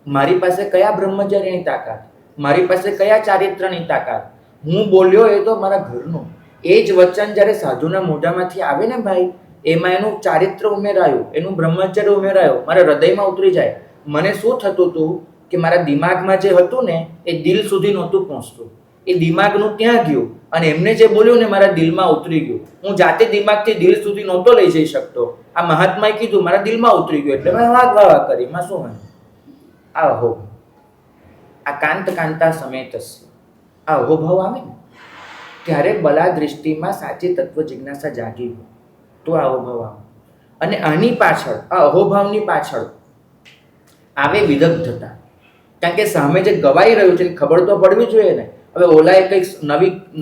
મારી પાસે કયા બ્રહ્મચર્યની તાકાત, મારી પાસે કયા ચારિત્રની તાકાત? હું બોલ્યો એ તો મારા ઘરનું. એ જ વચન જ્યારે સાધુના મોઢામાંથી આવે ને ભાઈ, એમાં એનું ચારિત્ર ઉમેરાયું, એનું બ્રહ્મચર્ય ઉમેરાયું, મારા હૃદયમાં ઉતરી જાય. મને શું થતું હતું કે મારા દિમાગમાં જે હતું ને એ દિલ સુધી નહોતું પહોંચતું, એ દિમાગનું ત્યાં ગયું અને એમને જે બોલ્યું ને મારા દિલમાં ઉતરી ગયું. હું જાતે દિમાગથી દિલ સુધી નહોતો લઈ જઈ શકતો. આ મહાત્માએ કીધું મારા દિલમાં ઉતરી ગયું એટલે મેં વાહ કરી, એમાં શું હોય? આ અહો, આ કાંત કાંતા સમેતસ્ય, આ અહોભાવ આવે ને ત્યારે બલા દૃષ્ટિમાં સાચી તત્વ જિજ્ઞાસા જાગી હોય તો આ અહોભાવ આવે. અને આની પાછળ, આ અહોભાવની પાછળ આવે વિદગ્ધતા. કારણ કે સામે જે ગવાઈ રહ્યું છે ખબર તો પડવી જોઈએ ને. હવે ઓલાએ કંઈક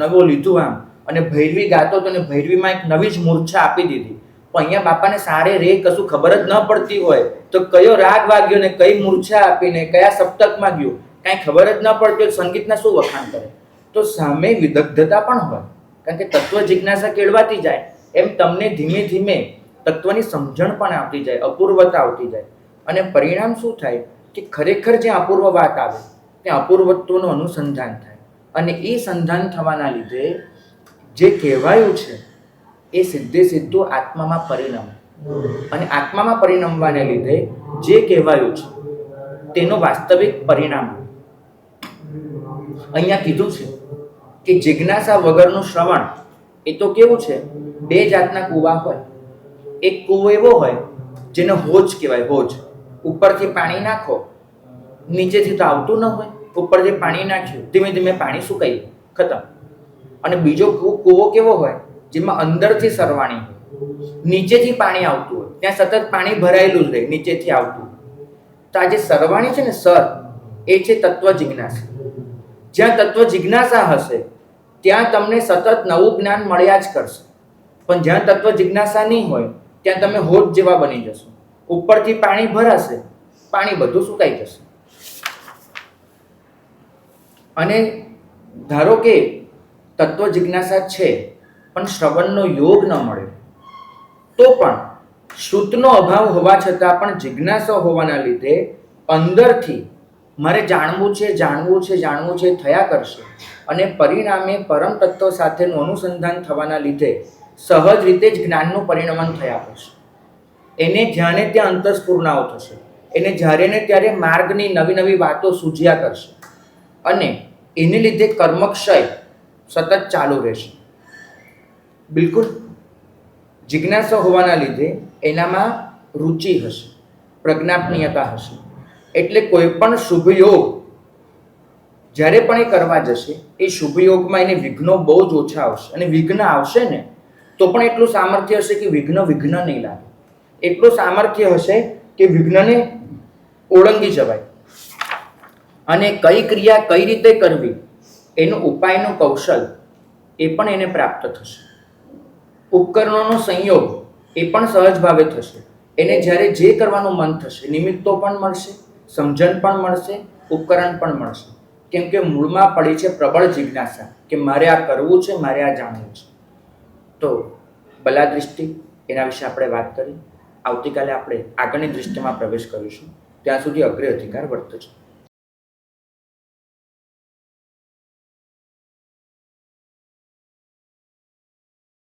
નવો લીધું આમ, અને ભૈરવી ગાતો હતો અને ભૈરવીમાં એક નવી જ મૂર્છા આપી દીધી. પણ અહીંયા બાપાને સારે રે કશું ખબર જ ન પડતી હોય તો કયો રાગ વાગ્યો ને કઈ મૂર્છા આપીને કયા સપ્તકમાં ગયો કાંઈ ખબર જ ન પડતી હોય, સંગીતના શું વખાણ કરે? તો સામે વિદગ્ધતા પણ હોય, કારણ કે તત્વ જિજ્ઞાસા કેળવાતી જાય એમ તમને ધીમે ધીમે તત્વની સમજણ પણ આવતી જાય, અપૂર્વતા આવતી જાય. અને પરિણામ શું થાય કે ખરેખર જ્યાં અપૂર્વ વાત આવે ત્યાં અપૂર્વત્વનું અનુસંધાન થાય. અને એ સંધાન થવાના લીધે જે કહેવાયું છે એ સીધે સીધું આત્મામાં પરિણમે. અને આત્મામાં પરિણમવાને લીધે જે કહેવાયું છે તેનું વાસ્તવિક પરિણામ અહીંયા કીધું છે કે જિજ્ઞાસા વગરનું શ્રવણ એ તો કેવું છે, બે જાતના કૂવા હોય. એક કૂવો એવો હોય જેને હોજ કહેવાય, હોજ. ઉપરથી પાણી નાખો, નીચેથી તો આવતું ન હોય, ઉપરથી પાણી નાખ્યું, ધીમે ધીમે પાણી સુકાઈ ખતમ. અને બીજો કૂવો કેવો હોય જેમાં અંદરથી સરવાણી હોય, નીચેથી પાણી આવતું હોય, ત્યાં સતત પાણી ભરાયેલું જ રહે, નીચેથી આવતું. તો આ જે સરવાણી છે ને સર, એ છે તત્વ જિજ્ઞાસા. જ્યાં તત્વ જિજ્ઞાસા હશે ત્યાં તમને સતત નવું જ્ઞાન મળ્યા જ કરશે. પણ જ્યાં તત્વ જિજ્ઞાસા નહીં હોય ત્યાં તમે હોજ જેવા બની જશો. ઉપરથી પાણી ભરાશે, પાણી બધું સુકાઈ જશે. અને ધારો કે તત્વ જિજ્ઞાસા છે પણ શ્રવણનો યોગ ન મળે તો પણ શ્રુતનો અભાવ હોવા છતાં પણ જિજ્ઞાસા હોવાના લીધે અંદરથી મારે જાણવું છે જાણવું છે જાણવું છે થયા કરશે. અને પરિણામે પરમ તત્વ સાથેનું અનુસંધાન થવાના લીધે સહજ રીતે જ જ્ઞાનનું પરિણમન થયા કરશે. એને જ્યાં ત્યાં અંતસ્ફૂર્ણાઓ થશે, એને જ્યારે ને ત્યારે માર્ગની નવી નવી વાતો સૂઝ્યા કરશે. અને એને લીધે કર્મક્ષય સતત ચાલુ રહેશે. બિલકુલ જિજ્ઞાસા હોવાના લીધે એનામાં રુચિ હશે, પ્રજ્ઞાપનીયતા હશે. એટલે કોઈ પણ શુભ યોગ જ્યારે પણ એ કરવા જશે એ શુભ યોગમાં એને વિઘ્નો બહુ જ ઓછા આવશે. અને વિઘ્ન આવશે ને તો પણ એટલું સામર્થ્ય હશે કે વિઘ્ન નહીં લાગે. એટલું સામર્થ્ય હશે કે વિઘ્નને ઓળંગી જવાય. અને કઈ ક્રિયા કઈ રીતે કરવી એનું ઉપાયનું કૌશલ એ પણ એને પ્રાપ્ત થશે. ઉપકરણોનો સંયોગ એ પણ સહજ ભાવે થશે. એને જ્યારે જે કરવાનું મન થશે નિમિત્તો પણ મળશે, સમજણ પણ મળશે, ઉપકરણ પણ મળશે. કેમ કે મૂળમાં પડી છે પ્રબળ જિજ્ઞાસા કે મારે આ કરવું છે, મારે આ જાણવું છે. તો બલા દૃષ્ટિ એના વિશે આપણે વાત કરી. આવતીકાલે આપણે આગળની દૃષ્ટિમાં પ્રવેશ કરીશું. ત્યાં સુધી અગ્રે અધિકાર વર્તજો.